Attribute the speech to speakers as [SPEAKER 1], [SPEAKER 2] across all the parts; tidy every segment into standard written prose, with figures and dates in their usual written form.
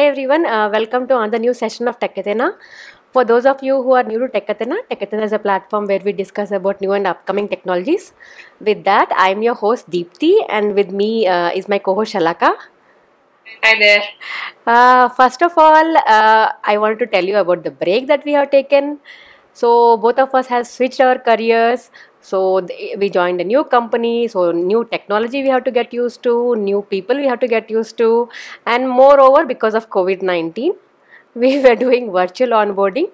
[SPEAKER 1] Hey everyone, welcome to another new session of Tech Athena. For those of you who are new to Tech Athena is a platform where we discuss about new and upcoming technologies. With that, I'm your host Deepthi, and with me is my co-host Shalaka.
[SPEAKER 2] Hi there.
[SPEAKER 1] First of all, I wanted to tell you about the break that we have taken. So both of us have switched our careers. So we joined a new company. So new technology we have to get used to, new people we have to get used to, and moreover, because of COVID-19, we were doing virtual onboarding.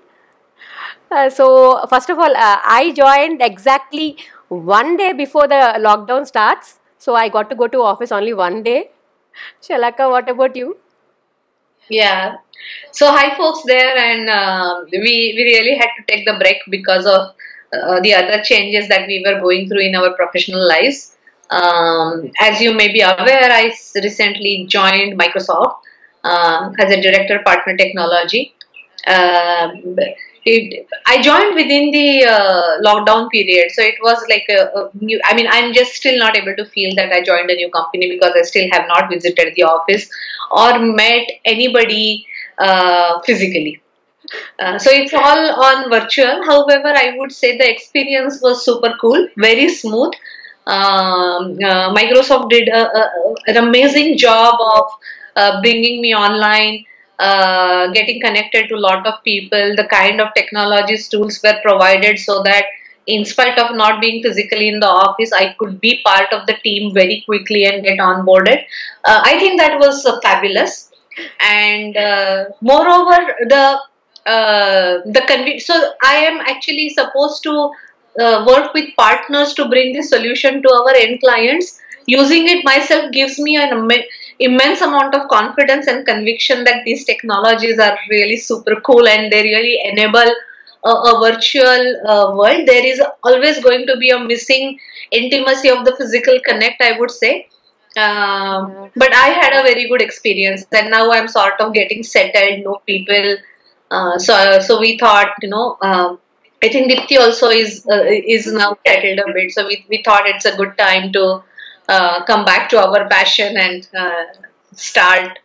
[SPEAKER 1] So first of all, I joined exactly one day before the lockdown starts. So I got to go to office only one day. Shalaka, what about you?
[SPEAKER 2] Yeah. So hi folks there, and we really had to take the break because of the other changes that we were going through in our professional lives. As you may be aware, recently joined Microsoft as a director partner technology. Um, I joined within the lockdown period, so it was like a new. I mean, I'm just still not able to feel that I joined a new company because I still have not visited the office or met anybody physically. So it's all on virtual. However, I would say the experience was super cool, very smooth. Microsoft did an amazing job of bringing me online, getting connected to a lot of people. The kind of technologies tools were provided so that in spite of not being physically in the office, I could be part of the team very quickly and get onboarded. I think that was fabulous. And moreover, so I am actually supposed to work with partners to bring the solution to our end clients. Using it myself gives me an immense amount of confidence and conviction that these technologies are really super cool and they really enable a virtual world. There is always going to be a missing intimacy of the physical connect, I would say. But I had a very good experience, and now I'm sort of getting settled, know people. So we thought, I think Dipti also is now settled a bit. So we thought it's a good time to come back to our passion and start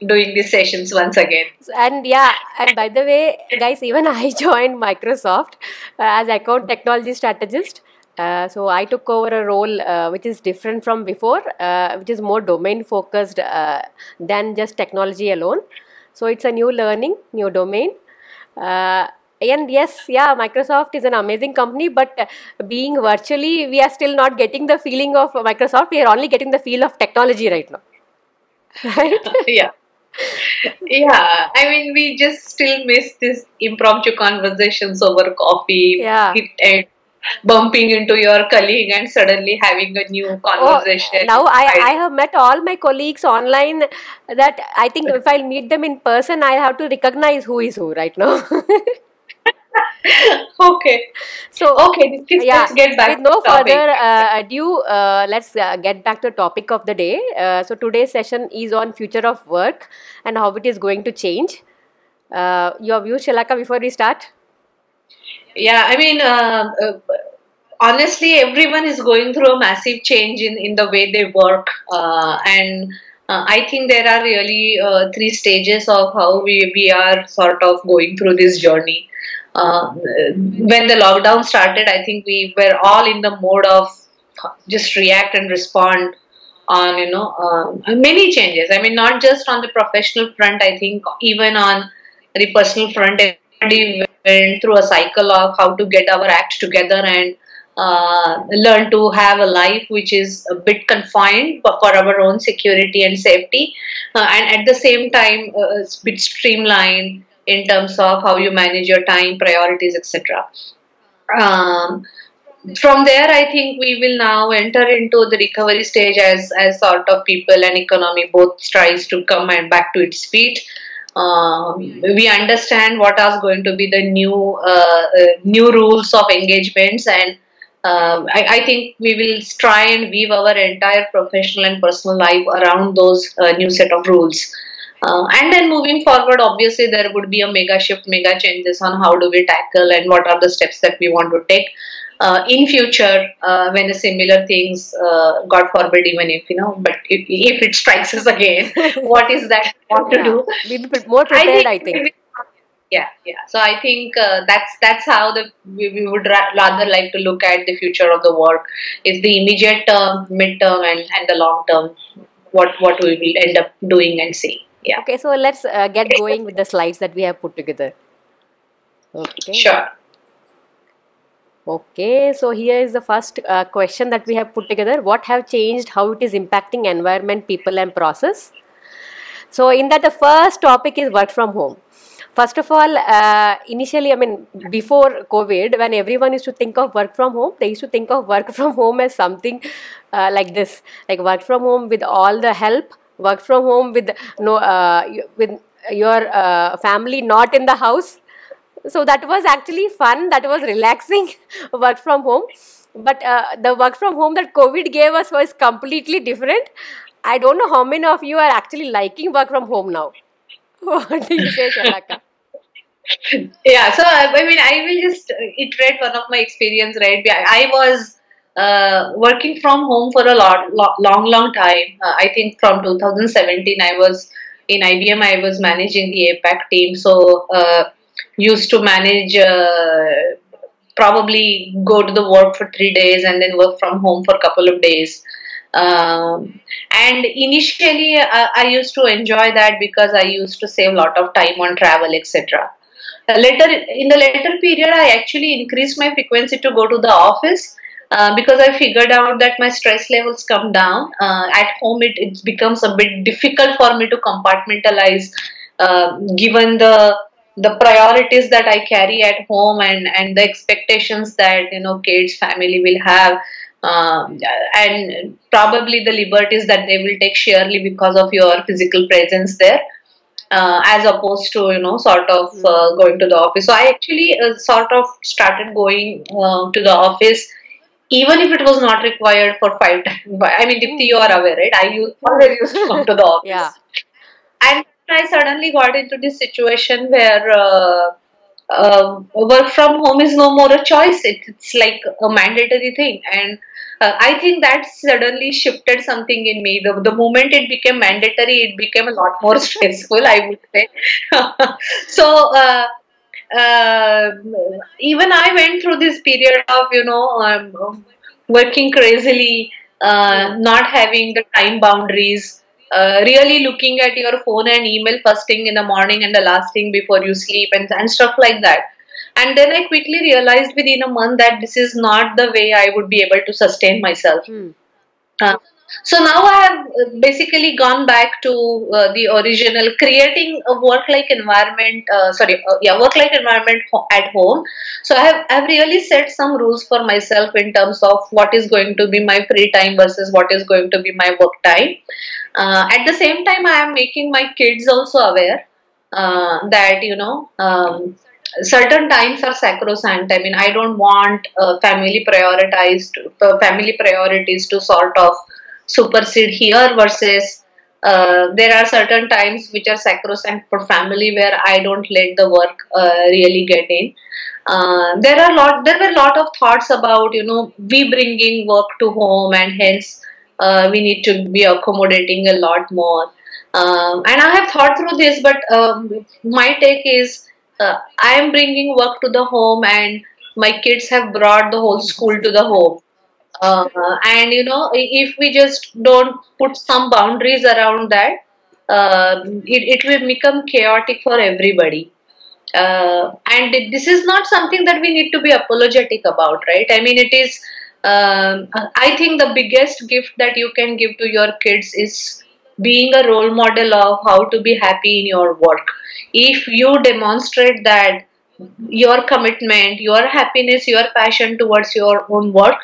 [SPEAKER 2] doing these sessions once again.
[SPEAKER 1] And yeah, and by the way, guys, even I joined Microsoft as account technology strategist. So I took over a role which is different from before, which is more domain focused than just technology alone. So it's a new learning, new domain. And yes, yeah, Microsoft is an amazing company, but being virtually, we are still not getting the feeling of Microsoft. We are only getting the feel of technology right now. Right?
[SPEAKER 2] Yeah. Yeah, I mean, we just still miss this impromptu conversations over coffee,
[SPEAKER 1] Yeah.
[SPEAKER 2] and bumping into your colleague and suddenly having a new
[SPEAKER 1] Oh,
[SPEAKER 2] conversation.
[SPEAKER 1] now I have met all my colleagues online that I think if I meet them in person, I have to recognize who is who right now.
[SPEAKER 2] Okay,
[SPEAKER 1] So,
[SPEAKER 2] okay,
[SPEAKER 1] yeah,
[SPEAKER 2] let's get back
[SPEAKER 1] with
[SPEAKER 2] to
[SPEAKER 1] no
[SPEAKER 2] the topic.
[SPEAKER 1] further ado, let's get back to the topic of the day. So, today's session is on future of work and how it is going to change. Your view, Shalaka, before we start?
[SPEAKER 2] Yeah, I mean, honestly, everyone is going through a massive change in the way they work. And I think there are really three stages of how we are sort of going through this journey. When the lockdown started, I think we were all in the mode of just react and respond on many changes. I mean, not just on the professional front. I think even on the personal front, everybody went through a cycle of how to get our act together and learn to have a life which is a bit confined but for our own security and safety, and at the same time it's a bit streamlined in terms of how you manage your time, priorities, etc. um, from there, I think we will now enter into the recovery stage as sort of people and economy both tries to come and back to its feet. We understand what are going to be the new rules of engagements, and I think we will try and weave our entire professional and personal life around those new set of rules. And then moving forward, obviously there would be a mega shift, mega changes on how do we tackle and what are the steps that we want to take. in future, when the similar things, God forbid, even if but if it strikes us again, what is that we want to
[SPEAKER 1] Yeah,
[SPEAKER 2] do?
[SPEAKER 1] we'll be more
[SPEAKER 2] I
[SPEAKER 1] prepared,
[SPEAKER 2] think
[SPEAKER 1] I think.
[SPEAKER 2] yeah, yeah. So I think that's how we would rather like to look at the future of the work is the immediate term, mid-term, and the long term. What we will end up doing and seeing. Yeah,
[SPEAKER 1] Okay, so let's get going with the slides that we have put together. Okay.
[SPEAKER 2] sure.
[SPEAKER 1] Okay, so here is the first question that we have put together. What have changed, how it is impacting environment, people and process? So in that the first topic is work from home. First of all, initially, I mean, before COVID, when everyone used to think of work from home, they used to think of work from home as something like this, like work from home with all the help, work from home with no, with your family not in the house. So that was actually fun, that was relaxing work from home. But the work from home that COVID gave us was completely different. I don't know how many of you are actually liking work from home now. What do you say, Shalaka?
[SPEAKER 2] Yeah, so I mean, I will just iterate one of my experience, right? I was working from home for a long time. I think from 2017, I was in IBM. I was managing the APAC team, so used to manage. Probably go to the work for 3 days and then work from home for a couple of days. And initially, I used to enjoy that because I used to save a lot of time on travel, etc. Later in the later period, I actually increased my frequency to go to the office because I figured out that my stress levels come down. At home, it becomes a bit difficult for me to compartmentalize, given the priorities that I carry at home and the expectations that kids, family will have. Um, and probably the liberties that they will take sheerly because of your physical presence there, as opposed to sort of going to the office. So I actually sort of started going to the office even if it was not required for 5 times. I mean, Dipti, you are aware, right? Always used to come to the
[SPEAKER 1] Yeah.
[SPEAKER 2] office, and I suddenly got into this situation where work from home is no more a choice. It's like a mandatory thing, and I think that suddenly shifted something in me. The moment it became mandatory, it became a lot more stressful, I would say. So uh, even I went through this period of working crazily,
[SPEAKER 1] Hmm.
[SPEAKER 2] not having the time boundaries, really looking at your phone and email first thing in the morning and the last thing before you sleep, and stuff like that. And then I quickly realized within a month that this is not the way I would be able to sustain myself.
[SPEAKER 1] Hmm.
[SPEAKER 2] uh, so now I have basically gone back to the original, creating a work-like environment. Work-like environment at home. So I've really set some rules for myself in terms of what is going to be my free time versus what is going to be my work time. At the same time, I am making my kids also aware that certain times are sacrosanct. I mean, I don't want family priorities to sort of supersede here versus there are certain times which are sacrosanct for family where I don't let the work really get in. There were a lot of thoughts about we bringing work to home, and hence we need to be accommodating a lot more. And I have thought through this, but my take is I am bringing work to the home, and my kids have brought the whole school to the home. And if we just don't put some boundaries around that, it will become chaotic for everybody. And this is not something that we need to be apologetic about, right? I mean, it is. I think the biggest gift that you can give to your kids is being a role model of how to be happy in your work. If you demonstrate that your commitment, your happiness, your passion towards your own work,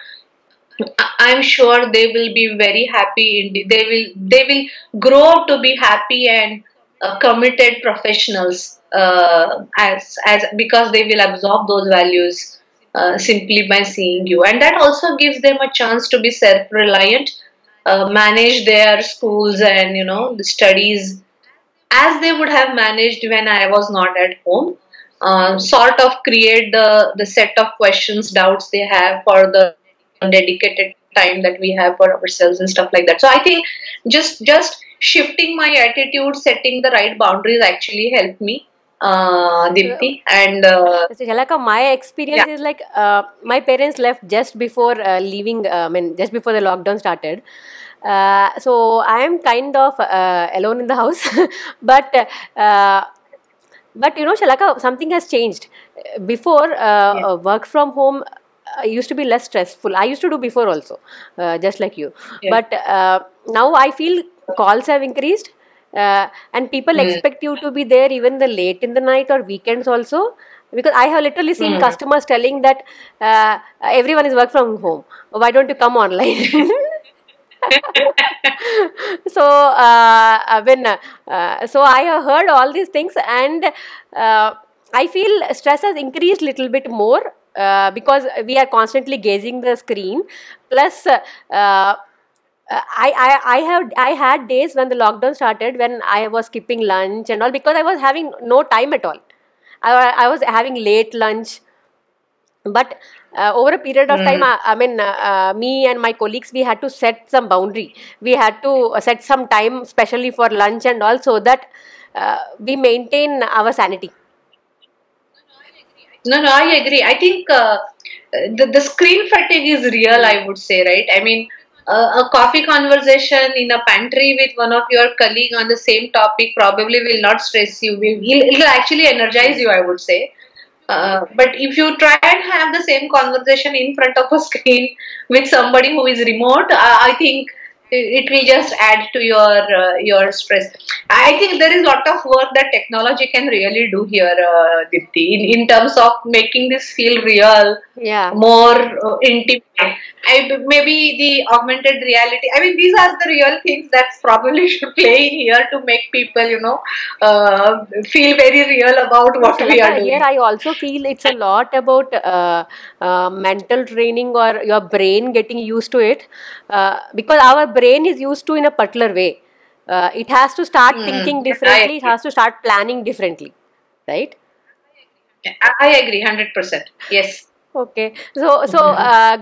[SPEAKER 2] I'm sure they will be very happy. They will grow up to be happy and committed professionals, as because they will absorb those values simply by seeing you, and that also gives them a chance to be self-reliant, manage their schools and the studies as they would have managed when I was not at home. sort of create the set of questions, doubts they have for the dedicated time that we have for ourselves and stuff like that. So I think just shifting my attitude, setting the right boundaries actually helped me, Dipti. And
[SPEAKER 1] So, Shalaka, my experience
[SPEAKER 2] yeah.
[SPEAKER 1] is like my parents left just before leaving. I mean, just before the lockdown started. So I am kind of alone in the house, but uh, but you know, Shalaka, something has changed. Before
[SPEAKER 2] Yeah.
[SPEAKER 1] work from home used to be less stressful. I used to do before also, just like you.
[SPEAKER 2] Yeah.
[SPEAKER 1] But now I feel calls have increased, and people
[SPEAKER 2] Hmm.
[SPEAKER 1] expect you to be there even the late in the night or weekends also. Because I have literally seen
[SPEAKER 2] Hmm.
[SPEAKER 1] customers telling that everyone is work from home. Why don't you come online? So so I have heard all these things, and I feel stress has increased little bit more because we are constantly gazing the screen. Plus I had days when the lockdown started when I was skipping lunch and all because I was having no time at all. I was having late lunch, but over a period of time,
[SPEAKER 2] Hmm.
[SPEAKER 1] I mean, me and my colleagues, we had to set some boundary. We had to set some time, especially for lunch and all, so that we maintain our sanity.
[SPEAKER 2] No, no, I agree. I think the screen fatigue is real,
[SPEAKER 1] Hmm.
[SPEAKER 2] I would say, right? I mean, a coffee conversation in a pantry with one of your colleague on the same topic probably will not stress you. It'll actually energize
[SPEAKER 1] Hmm.
[SPEAKER 2] you, I would say. But if you try and have the same conversation in front of a screen with somebody who is remote, I think it will just add to your stress. I think there is a lot of work that technology can really do here, Dipti, in terms of making this feel real,
[SPEAKER 1] Yeah.
[SPEAKER 2] more intimate. Maybe the augmented reality. I mean, these are the real things that probably should play in here to make people, feel very real about
[SPEAKER 1] No,
[SPEAKER 2] what we are
[SPEAKER 1] Shalaka, here
[SPEAKER 2] doing.
[SPEAKER 1] I also feel it's a lot about mental training or your brain getting used to it because our brain is used to in a particular way. It has to start
[SPEAKER 2] Hmm.
[SPEAKER 1] thinking
[SPEAKER 2] I
[SPEAKER 1] differently, it
[SPEAKER 2] agree.
[SPEAKER 1] has to start planning differently, right?
[SPEAKER 2] I agree 100%. Yes.
[SPEAKER 1] Okay, so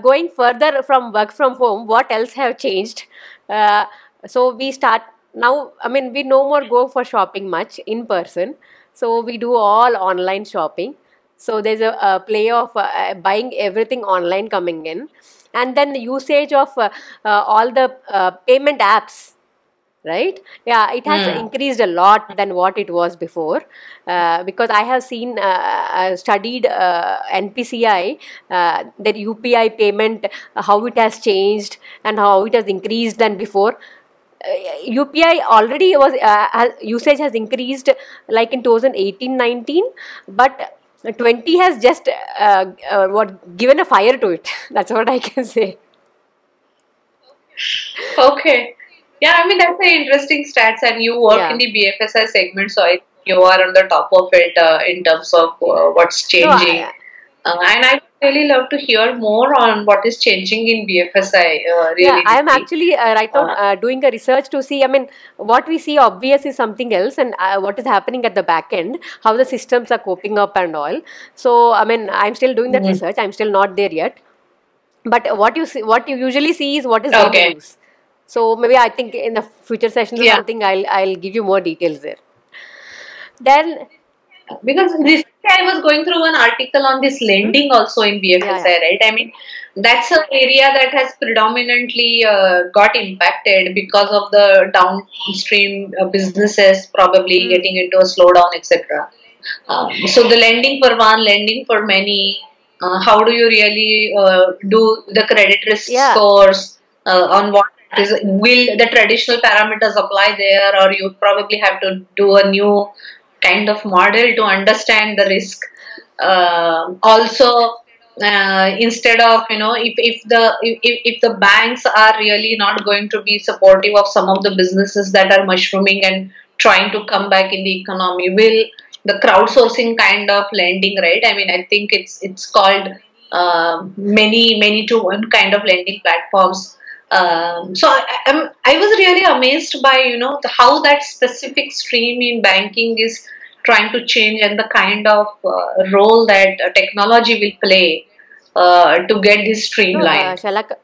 [SPEAKER 1] going further from work from home, what else have changed? Uh, so we start now. I mean, we no more go for shopping much in person. So we do all online shopping. So there's a play of buying everything online coming in, and then the usage of all the payment apps, right? Yeah, it has
[SPEAKER 2] Hmm.
[SPEAKER 1] increased a lot than what it was before because I have seen studied NPCI, that UPI payment, how it has changed and how it has increased than before. UPI already was usage has increased like in 2018-19, but 20 has just what given a fire to it. That's what I can say.
[SPEAKER 2] Okay. Yeah, I mean that's an interesting stats, and you work in
[SPEAKER 1] Yeah.
[SPEAKER 2] the BFSI segment, so I think you are on the top of it in terms of what's
[SPEAKER 1] No,
[SPEAKER 2] changing. And I really love to hear more on what is changing in BFSI,
[SPEAKER 1] yeah,
[SPEAKER 2] really,
[SPEAKER 1] I am
[SPEAKER 2] Dipti.
[SPEAKER 1] actually right now
[SPEAKER 2] Uh,
[SPEAKER 1] doing a research to see. I mean, what we see obvious is something else, and what is happening at the back end, how the systems are coping up and all. So, I mean, I'm still doing that
[SPEAKER 2] mm,
[SPEAKER 1] research. I'm still not there yet. But what you see, what you usually see is what is there in the
[SPEAKER 2] okay.
[SPEAKER 1] news. So maybe I think in the future sessions or
[SPEAKER 2] Yeah.
[SPEAKER 1] something, I'll give you more details there. Then,
[SPEAKER 2] Because recently I was going through an article on this
[SPEAKER 1] hmm?
[SPEAKER 2] lending also in
[SPEAKER 1] Yeah, yeah.
[SPEAKER 2] BFSI, right? I mean, that's an area that has predominantly got impacted because of the downstream businesses probably
[SPEAKER 1] Hmm.
[SPEAKER 2] getting into a slowdown, etc. So the lending for one, lending for many. How do you really do the credit risk
[SPEAKER 1] Yeah.
[SPEAKER 2] scores on what is will the traditional parameters apply there, or you probably have to do a new kind of model to understand the risk. Also, instead of if the banks are really not going to be supportive of some of the businesses that are mushrooming and trying to come back in the economy, will the crowdsourcing kind of lending, right? I mean, I think it's called many to one kind of lending platforms. So I was really amazed by how that specific stream in banking is trying to change and the kind of role that technology will play to get this
[SPEAKER 1] No,
[SPEAKER 2] streamlined.
[SPEAKER 1] Shalaka,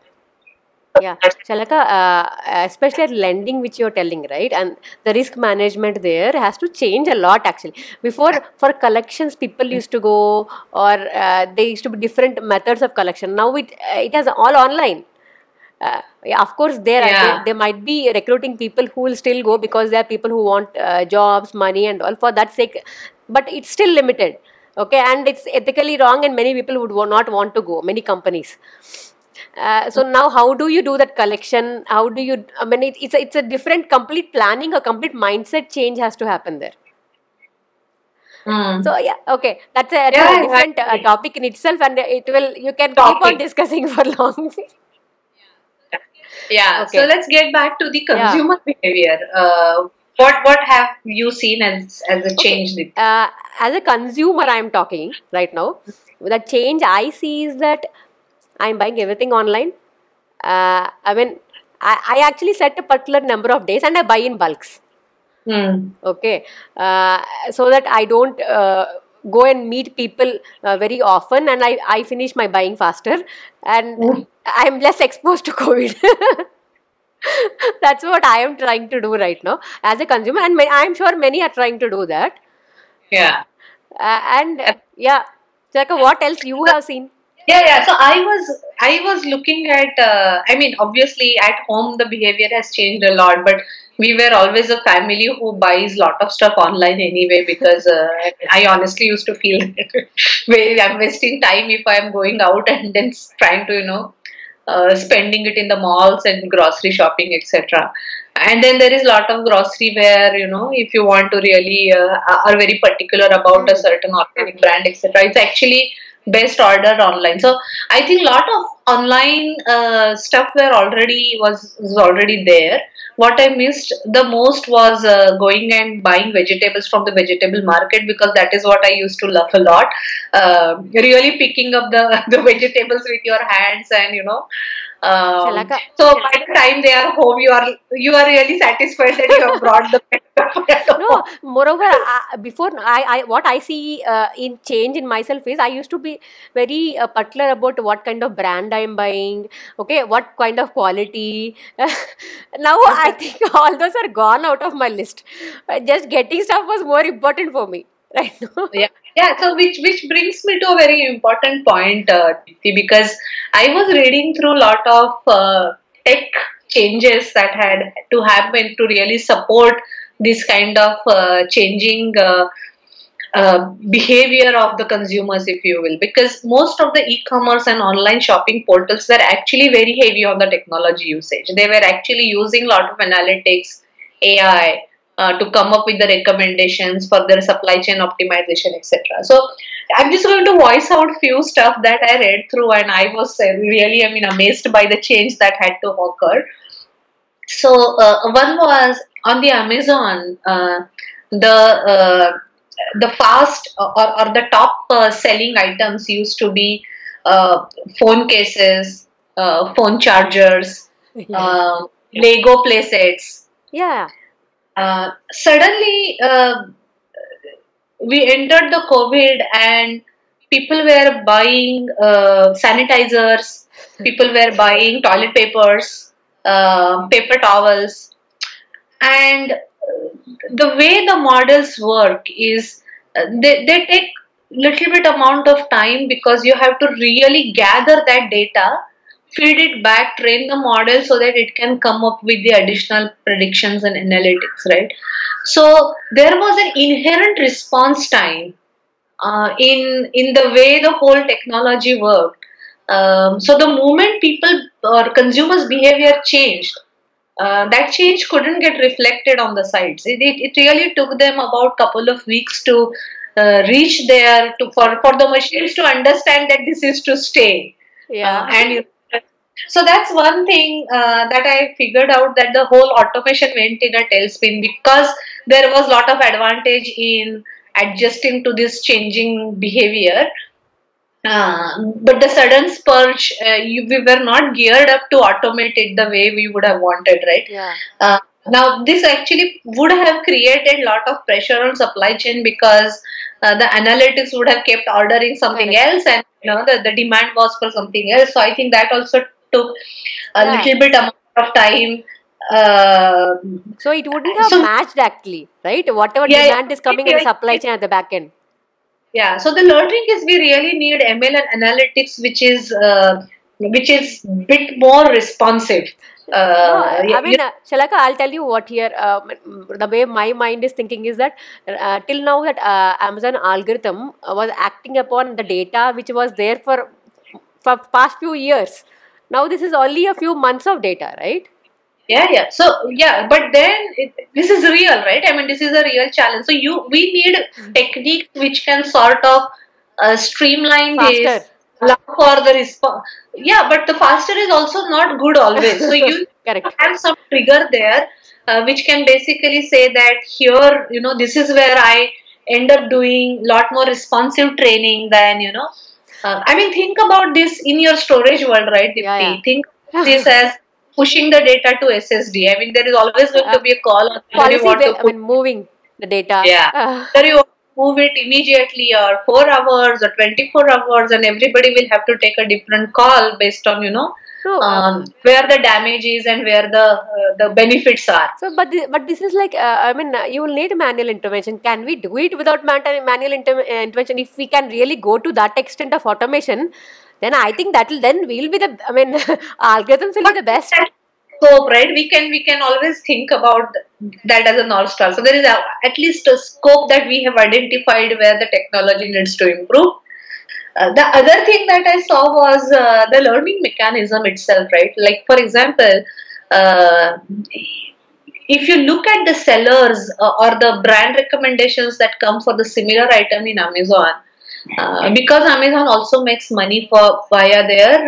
[SPEAKER 1] yeah, Shalaka, especially at lending, which you're telling, right? And the risk management there has to change a lot actually. Before, for collections, people used to go, or there used to be different methods of collection. Now it has all online. Yeah, of course,
[SPEAKER 2] Yeah,
[SPEAKER 1] they might be recruiting people who will still go because there are people who want jobs, money, and all for that sake. But it's still limited, okay? And it's ethically wrong, and many people would not want to go. Many companies. So now, how do you do that collection? How do you? I mean, it's a different, complete planning, a complete mindset change has to happen there. So
[SPEAKER 2] mm.
[SPEAKER 1] yeah, okay, that's a
[SPEAKER 2] Yeah,
[SPEAKER 1] different
[SPEAKER 2] exactly.
[SPEAKER 1] topic in itself, and it will you can keep on
[SPEAKER 2] Topic.
[SPEAKER 1] discussing for long.
[SPEAKER 2] Yeah, so
[SPEAKER 1] Okay,
[SPEAKER 2] let's get back to the
[SPEAKER 1] yeah.
[SPEAKER 2] consumer behavior. What have you seen as a
[SPEAKER 1] Okay,
[SPEAKER 2] change?
[SPEAKER 1] as a consumer, I'm talking right now. The change I see is that I'm buying everything online. I mean, I actually set a particular number of days and I buy in bulks.
[SPEAKER 2] Hmm.
[SPEAKER 1] Okay, so that I don't go and meet people very often, and I finish my buying faster, and
[SPEAKER 2] Mm.
[SPEAKER 1] I'm less exposed to COVID. That's what I am trying to do right now as a consumer, and I'm sure many are trying to do that.
[SPEAKER 2] Yeah.
[SPEAKER 1] And yeah, Chaka, what else you have seen?
[SPEAKER 2] Yeah, yeah. So I was looking at. I mean, obviously, at home the behavior has changed a lot, but we were always a family who buys lot of stuff online anyway. Because I honestly used to feel that I'm wasting time if I'm going out and then trying to spending it in the malls and grocery shopping, etc. And then there is a lot of grocery where if you want to really are very particular about a
[SPEAKER 1] Hmm.
[SPEAKER 2] certain organic brand, etc. It's actually best ordered online. So I think a lot of online stuff was already there. What I missed the most was going and buying vegetables from the vegetable market, because that is what I used to love a lot. Really picking up the the vegetables with your hands, and
[SPEAKER 1] Shalaka,
[SPEAKER 2] so by the time they are home, you are really satisfied that you have brought the at
[SPEAKER 1] no,
[SPEAKER 2] home.
[SPEAKER 1] moreover, before what I see in change in myself is I used to be very particular about what kind of brand I am buying, okay, what kind of quality. Now I think all those are gone out of my list. Just getting stuff was more important for me right now.
[SPEAKER 2] Yeah, yeah. So which brings me to a very important point, Deepti, because I was reading through a lot of tech changes that had to happen to really support this kind of changing behavior of the consumers, if you will. Because most of the e-commerce and online shopping portals were actually very heavy on the technology usage. They were actually using a lot of analytics, AI, to come up with the recommendations for their supply chain optimization, etc. So I'm just going to voice out few stuff that I read through, and I was really, I mean, amazed by the change that had to occur. So one was on the Amazon, the fast or the top selling items used to be uh, phone cases, phone chargers,
[SPEAKER 1] Yeah,
[SPEAKER 2] Lego playsets.
[SPEAKER 1] yeah,
[SPEAKER 2] Suddenly, we entered the COVID, and people were buying sanitizers, people were buying toilet papers, paper towels, and the way the models work is they take little bit amount of time, because you have to really gather that data, feed it back, train the model so that it can come up with the additional predictions and analytics, right? So there was an inherent response time in the way the whole technology worked. So the moment people or consumers' behavior changed, that change couldn't get reflected on the sites. It really took them about couple of weeks to reach there for the machines to understand that this is to stay.
[SPEAKER 1] yeah.
[SPEAKER 2] So that's one thing that I figured out, that the whole automation went in a tailspin, because there was a lot of advantage in adjusting to this changing behavior. But the sudden spurge, we were not geared up to automate it the way we would have wanted, right?
[SPEAKER 1] Yeah.
[SPEAKER 2] Now, this actually would have created a lot of pressure on supply chain because the analytics would have kept ordering something
[SPEAKER 1] Correct.
[SPEAKER 2] else, and the demand was for something else. So I think that also took a
[SPEAKER 1] Yeah.
[SPEAKER 2] little bit amount of time. Uh,
[SPEAKER 1] So it wouldn't have
[SPEAKER 2] so
[SPEAKER 1] matched actually, right? Whatever
[SPEAKER 2] yeah,
[SPEAKER 1] demand is coming in the
[SPEAKER 2] yeah,
[SPEAKER 1] supply chain at the back end.
[SPEAKER 2] yeah. So the learning is we really need ML and analytics, which is bit more responsive.
[SPEAKER 1] No,
[SPEAKER 2] Yeah,
[SPEAKER 1] I mean, Shalaka, I'll tell you what here. The way my mind is thinking is that till now that Amazon algorithm was acting upon the data which was there for past few years. Now this is only a few months of data, right?
[SPEAKER 2] yeah, yeah. So yeah, but then this is real, right? I mean, this is a real challenge. So we need techniques which can sort of streamline
[SPEAKER 1] Faster.
[SPEAKER 2] this, allow for the response. Yeah, but the faster is also not good always. So you
[SPEAKER 1] Correct.
[SPEAKER 2] have some trigger there, which can basically say that here, this is where I end up doing lot more responsive training than I mean, think about this in your storage world, right,
[SPEAKER 1] Yeah,
[SPEAKER 2] Dipti? Think of
[SPEAKER 1] yeah.
[SPEAKER 2] this as pushing the data to SSD. I mean, there is always going
[SPEAKER 1] uh,
[SPEAKER 2] to be a call on whether you want to
[SPEAKER 1] I
[SPEAKER 2] push.
[SPEAKER 1] mean, moving the data.
[SPEAKER 2] Yeah. Whether you want to move it immediately or 4 hours or 24 hours, and everybody will have to take a different call based on,
[SPEAKER 1] No,
[SPEAKER 2] where the damage is and where the benefits are.
[SPEAKER 1] so, but this is like, I mean, you will need manual intervention. Can we do it without manual intervention? If we can really go to that extent of automation, then I think that will then will be the, I mean, algorithms will be
[SPEAKER 2] But
[SPEAKER 1] the best.
[SPEAKER 2] that scope, right? We can always think about that as a north star. So there is at least a scope that we have identified where the technology needs to improve. The other thing that I saw was the learning mechanism itself, right? Like for example, uh, if you look at the sellers or the brand recommendations that come for the similar item in Amazon, because Amazon also makes money for via their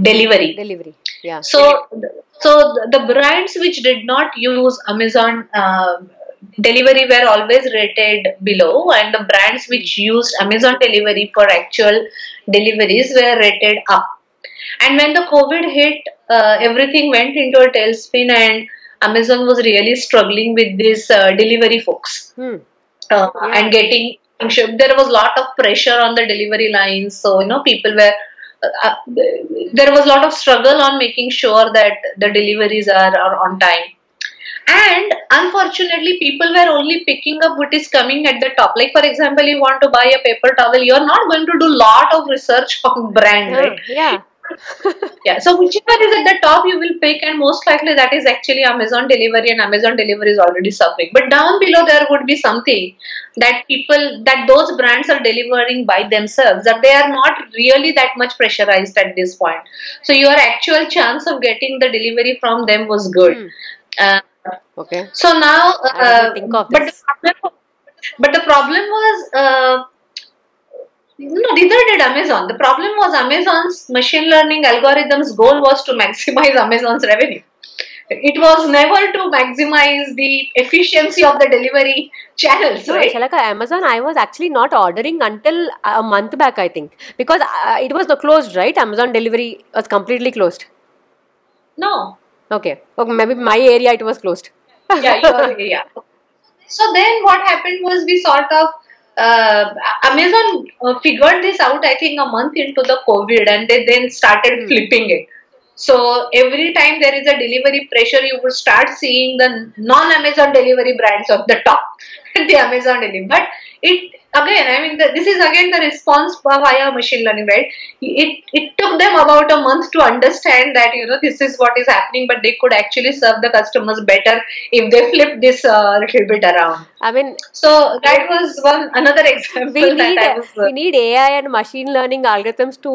[SPEAKER 2] delivery.
[SPEAKER 1] Delivery. Yeah.
[SPEAKER 2] So, the brands which did not use Amazon delivery were always rated below, and the brands which used Amazon delivery for actual deliveries were rated up. And when the COVID hit, everything went into a tailspin, and Amazon was really struggling with these delivery folks
[SPEAKER 1] Hmm.
[SPEAKER 2] and
[SPEAKER 1] Yeah.
[SPEAKER 2] getting shipped. There was a lot of pressure on the delivery lines, so people were. There was a lot of struggle on making sure that the deliveries are on time. And unfortunately, people were only picking up what is coming at the top. Like for example, you want to buy a paper towel, you're not going to do lot of research on brand, right?
[SPEAKER 1] Yeah.
[SPEAKER 2] Yeah, so whichever is at the top you will pick, and most likely that is actually Amazon delivery, and Amazon delivery is already suffering. But down below there would be something that those brands are delivering by themselves, that they are not really that much pressurized at this point. So your actual chance of getting the delivery from them was good.
[SPEAKER 1] Hmm.
[SPEAKER 2] Uh,
[SPEAKER 1] Okay.
[SPEAKER 2] so now,
[SPEAKER 1] I did not think of this.
[SPEAKER 2] but the problem was. No, neither did Amazon. The problem was Amazon's machine learning algorithm's goal was to maximize Amazon's revenue. It was never to maximize the efficiency of the delivery channels,
[SPEAKER 1] No,
[SPEAKER 2] right?
[SPEAKER 1] Shalaka, Amazon, I was actually not ordering until a month back, I think. Because it was closed, right? Amazon delivery was completely closed.
[SPEAKER 2] No.
[SPEAKER 1] Okay. Okay, maybe my area it was closed.
[SPEAKER 2] Yeah, yeah. So then what happened was we sort of Amazon figured this out, I think, a month into the COVID, and they then started flipping it. So every time there is a delivery pressure, you would start seeing the non-Amazon delivery brands of the top, the Amazon delivery. But it again, I mean, this is again the response via machine learning, right? It took them about a month to understand that this is what is happening, but they could actually serve the customers better if they flip this little bit around.
[SPEAKER 1] I mean,
[SPEAKER 2] So that was another example
[SPEAKER 1] we
[SPEAKER 2] that
[SPEAKER 1] need
[SPEAKER 2] I was.
[SPEAKER 1] we need AI and machine learning algorithms to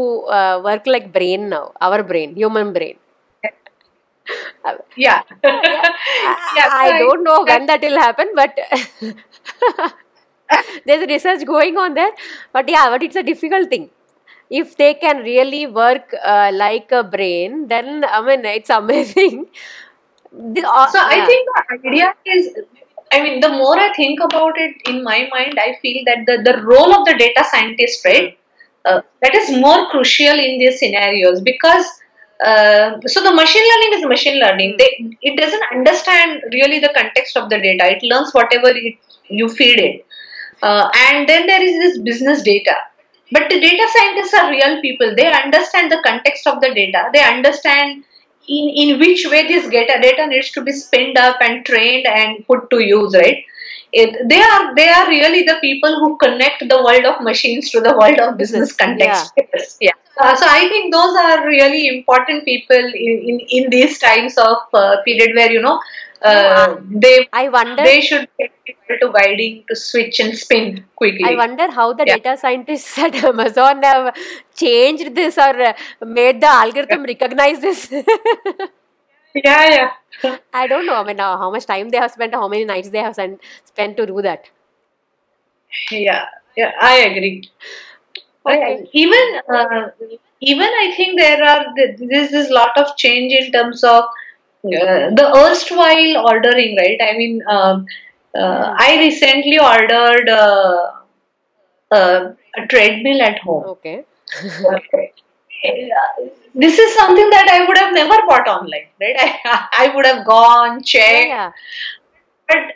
[SPEAKER 1] work like brain now, our brain, human brain.
[SPEAKER 2] Yeah.
[SPEAKER 1] Yeah,
[SPEAKER 2] Yeah. So
[SPEAKER 1] I don't know
[SPEAKER 2] that,
[SPEAKER 1] when that will happen, but there's research going on there. But yeah, but it's a difficult thing. If they can really work like a brain, then I mean it's amazing.
[SPEAKER 2] so I
[SPEAKER 1] Yeah.
[SPEAKER 2] think the idea is, I mean, the more I think about it in my mind, I feel that the role of the data scientist,
[SPEAKER 1] Hmm.
[SPEAKER 2] right, that is more crucial in these scenarios, because So the machine learning is machine learning. It doesn't understand really the context of the data. It learns whatever you feed it. And then there is this business data. But the data scientists are real people. They understand the context of the data. They understand in which way this data needs to be spinned up and trained and put to use, right? They are really the people who connect the world of machines to the world of business context. Yes, yeah. So I think those are really important people in these times of period where
[SPEAKER 1] I wonder.
[SPEAKER 2] they should get people to guiding to switch and spin quickly.
[SPEAKER 1] I wonder how the data scientists at Amazon have changed this or made the algorithm recognize this.
[SPEAKER 2] Yeah.
[SPEAKER 1] I don't know. I mean, how much time they have spent, how many nights they have spent to do that.
[SPEAKER 2] Yeah, I agree.
[SPEAKER 1] Okay.
[SPEAKER 2] Even I think there's this lot of change in terms of the erstwhile ordering, right? I mean, I recently ordered a treadmill at home.
[SPEAKER 1] Okay.
[SPEAKER 2] This is something that I would have never bought online, right? I would have gone, checked.
[SPEAKER 1] Yeah.
[SPEAKER 2] But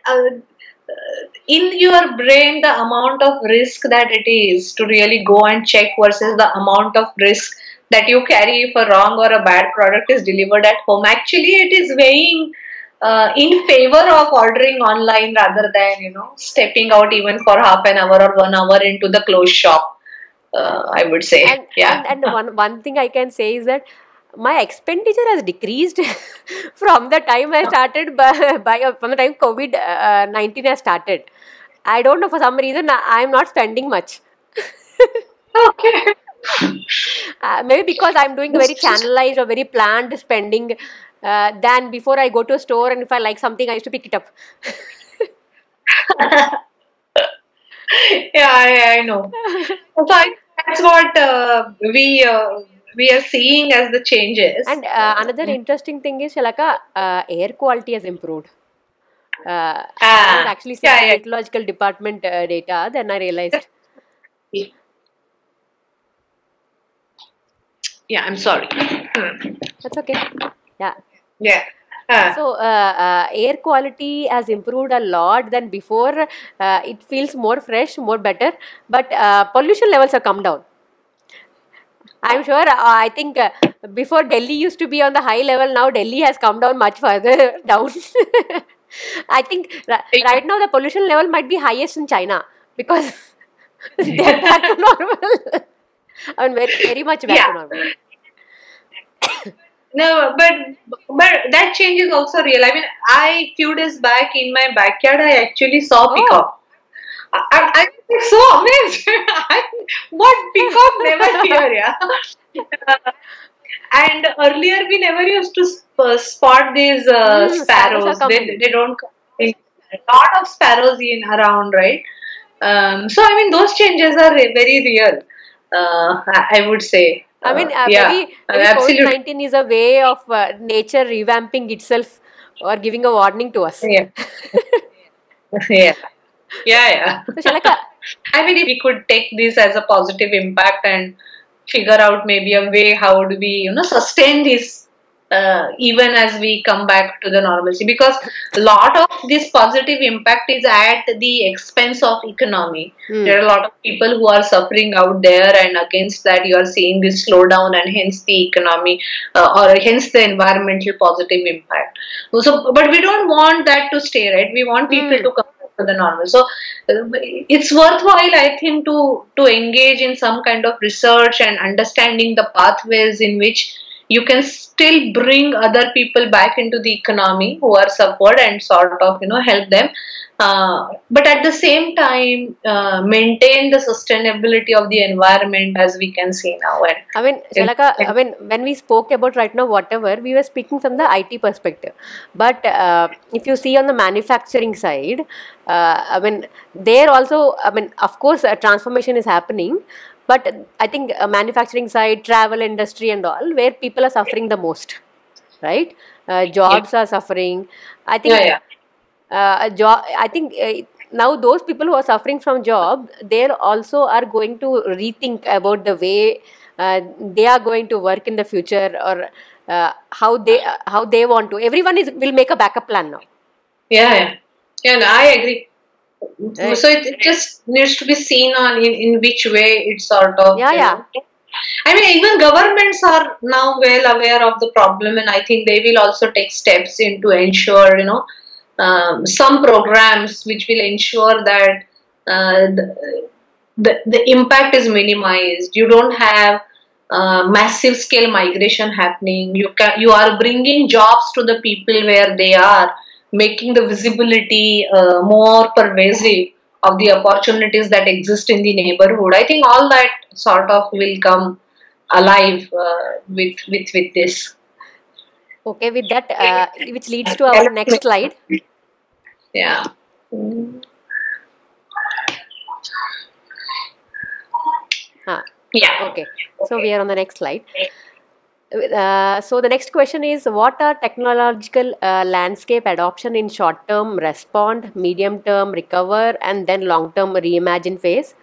[SPEAKER 2] in your brain, the amount of risk that it is to really go and check versus the amount of risk that you carry if a wrong or a bad product is delivered at home, actually it is weighing in favor of ordering online rather than stepping out even for half an hour or 1 hour into the closed shop. I would say.
[SPEAKER 1] And one thing I can say is that my expenditure has decreased from the time I started from the time COVID-19 has started. I don't know, for some reason I'm not spending much.
[SPEAKER 2] Okay.
[SPEAKER 1] Maybe because I'm doing very channelized or very planned spending than before I go to a store, and if I like something I used to pick it up.
[SPEAKER 2] Yeah, I know. So that's what we are seeing as the changes.
[SPEAKER 1] And another interesting thing is, Shalaka, air quality has improved. I was actually seeing the meteorological department data, then I realized.
[SPEAKER 2] Yeah, I'm sorry.
[SPEAKER 1] That's okay. Yeah.
[SPEAKER 2] Yeah.
[SPEAKER 1] So air quality has improved a lot than before. It feels more fresh, more better, but pollution levels have come down. I'm sure. I think before Delhi used to be on the high level. Now Delhi has come down much further down. I think right now the pollution level might be highest in China because they're back to normal. I mean, very much back to normal.
[SPEAKER 2] No, but that change is also real. I mean, few days back in my backyard, I actually saw peacock. I was so amazed. What peacock never here, yeah. And earlier we never used to spot these sparrows. They don't come. A lot of sparrows in around, right? So I mean, those changes are very real. I would say.
[SPEAKER 1] I mean, maybe COVID-19 is a way of nature revamping itself or giving a warning to us.
[SPEAKER 2] Yeah. Yeah.
[SPEAKER 1] So, Shalaka,
[SPEAKER 2] I mean, if we could take this as a positive impact and figure out maybe a way how do we, sustain this even as we come back to the normalcy, because a lot of this positive impact is at the expense of economy. There are a lot of people who are suffering out there, and against that you are seeing this slowdown and hence the economy or hence the environmental positive impact. So, but we don't want that to stay, right? We want people to come back to the normal. So it's worthwhile, I think, to engage in some kind of research and understanding the pathways in which you can still bring other people back into the economy who are suffered and sort of help them, but at the same time maintain the sustainability of the environment as we can see now. And
[SPEAKER 1] I mean, Shalaka, I mean, when we spoke about right now whatever, we were speaking from the IT perspective, but if you see on the manufacturing side, I mean, there also, I mean, of course a transformation is happening. But I think manufacturing side, travel industry and all, where people are suffering the most, right? Jobs are suffering. I think now those people who are suffering from job, they also are going to rethink about the way they are going to work in the future, or how they want to. Everyone will make a backup plan now.
[SPEAKER 2] Yeah, yeah, no, I agree.
[SPEAKER 1] Right.
[SPEAKER 2] So it just needs to be seen on in which way it's sort of,
[SPEAKER 1] Yeah.
[SPEAKER 2] I mean, even governments are now well aware of the problem, and I think they will also take steps in to ensure, some programs which will ensure that the impact is minimized. You don't have massive scale migration happening. You are bringing jobs to the people where they are, making the visibility more pervasive of the opportunities that exist in the neighborhood. I think all that sort of will come alive with this.
[SPEAKER 1] Okay, with that, which leads to our next slide.
[SPEAKER 2] Yeah. Yeah.
[SPEAKER 1] Okay, so we are on the next slide. So the next question is, what are technological landscape adoption in short term respond, medium term recover, and then long term reimagine phase?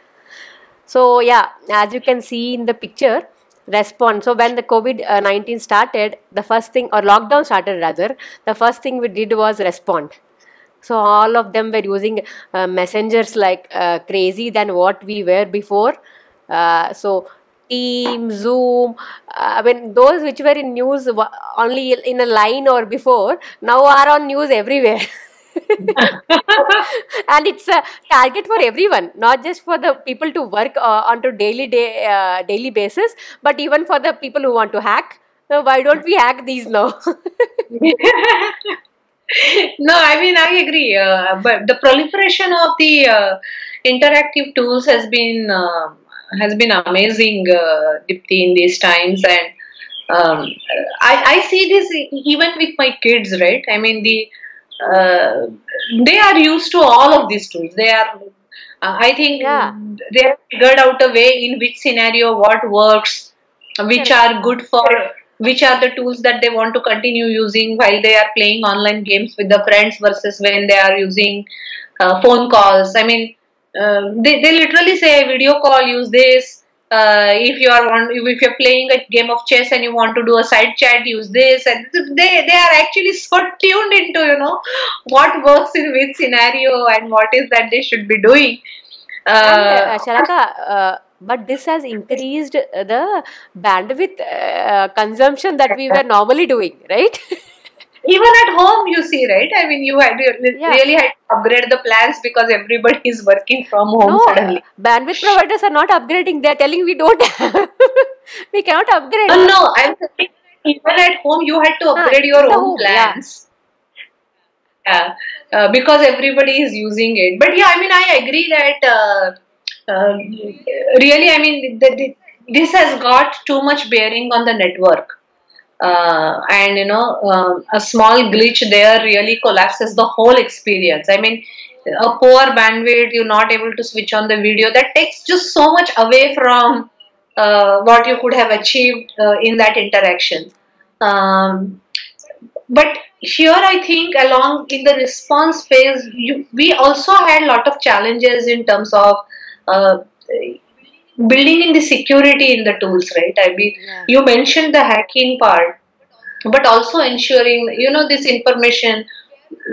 [SPEAKER 1] So yeah, as you can see in the picture, respond. So when the COVID-19 started, the first thing, or lockdown started rather, the first thing we did was respond. So all of them were using messengers like crazy than what we were before. So Team, Zoom, I mean those which were in news only in a line or before, now are on news everywhere. And it's a target for everyone, not just for the people to work onto daily basis, but even for the people who want to hack. So why don't we hack these now?
[SPEAKER 2] No, I mean, I agree. But the proliferation of the interactive tools has been amazing, Dipti, in these times, and I see this even with my kids, right? I mean, they are used to all of these tools. They are, I think,
[SPEAKER 1] Yeah.
[SPEAKER 2] they have figured out a way in which scenario what works, which
[SPEAKER 1] Correct.
[SPEAKER 2] are good for, which are the tools that they want to continue using while they are playing online games with the friends versus when they are using phone calls. I mean, they literally say video call, use this. If you're playing a game of chess and you want to do a side chat, use this. And they are actually so tuned into what works in which scenario and what is that they should be doing.
[SPEAKER 1] And
[SPEAKER 2] Uh,
[SPEAKER 1] Shalaka, but this has increased the bandwidth consumption that we were normally doing, right?
[SPEAKER 2] Even at home, you see, right? I mean,
[SPEAKER 1] Yeah.
[SPEAKER 2] really had to upgrade the plans because everybody is working from home
[SPEAKER 1] No,
[SPEAKER 2] suddenly.
[SPEAKER 1] bandwidth providers are not upgrading. They are telling we don't have. We cannot upgrade.
[SPEAKER 2] No, I'm saying even at home, you had to upgrade
[SPEAKER 1] In
[SPEAKER 2] your
[SPEAKER 1] the
[SPEAKER 2] own
[SPEAKER 1] home, yeah.
[SPEAKER 2] plans. Yeah, because everybody is using it. But yeah, I mean, I agree that really, I mean, this has got too much bearing on the network. And a small glitch there really collapses the whole experience. I mean, a poor bandwidth, you're not able to switch on the video, that takes just so much away from what you could have achieved in that interaction. But here I think along in the response phase, we also had a lot of challenges in terms of uh, building in the security in the tools, right? I mean,
[SPEAKER 1] Yeah.
[SPEAKER 2] you mentioned the hacking part, but also ensuring this information,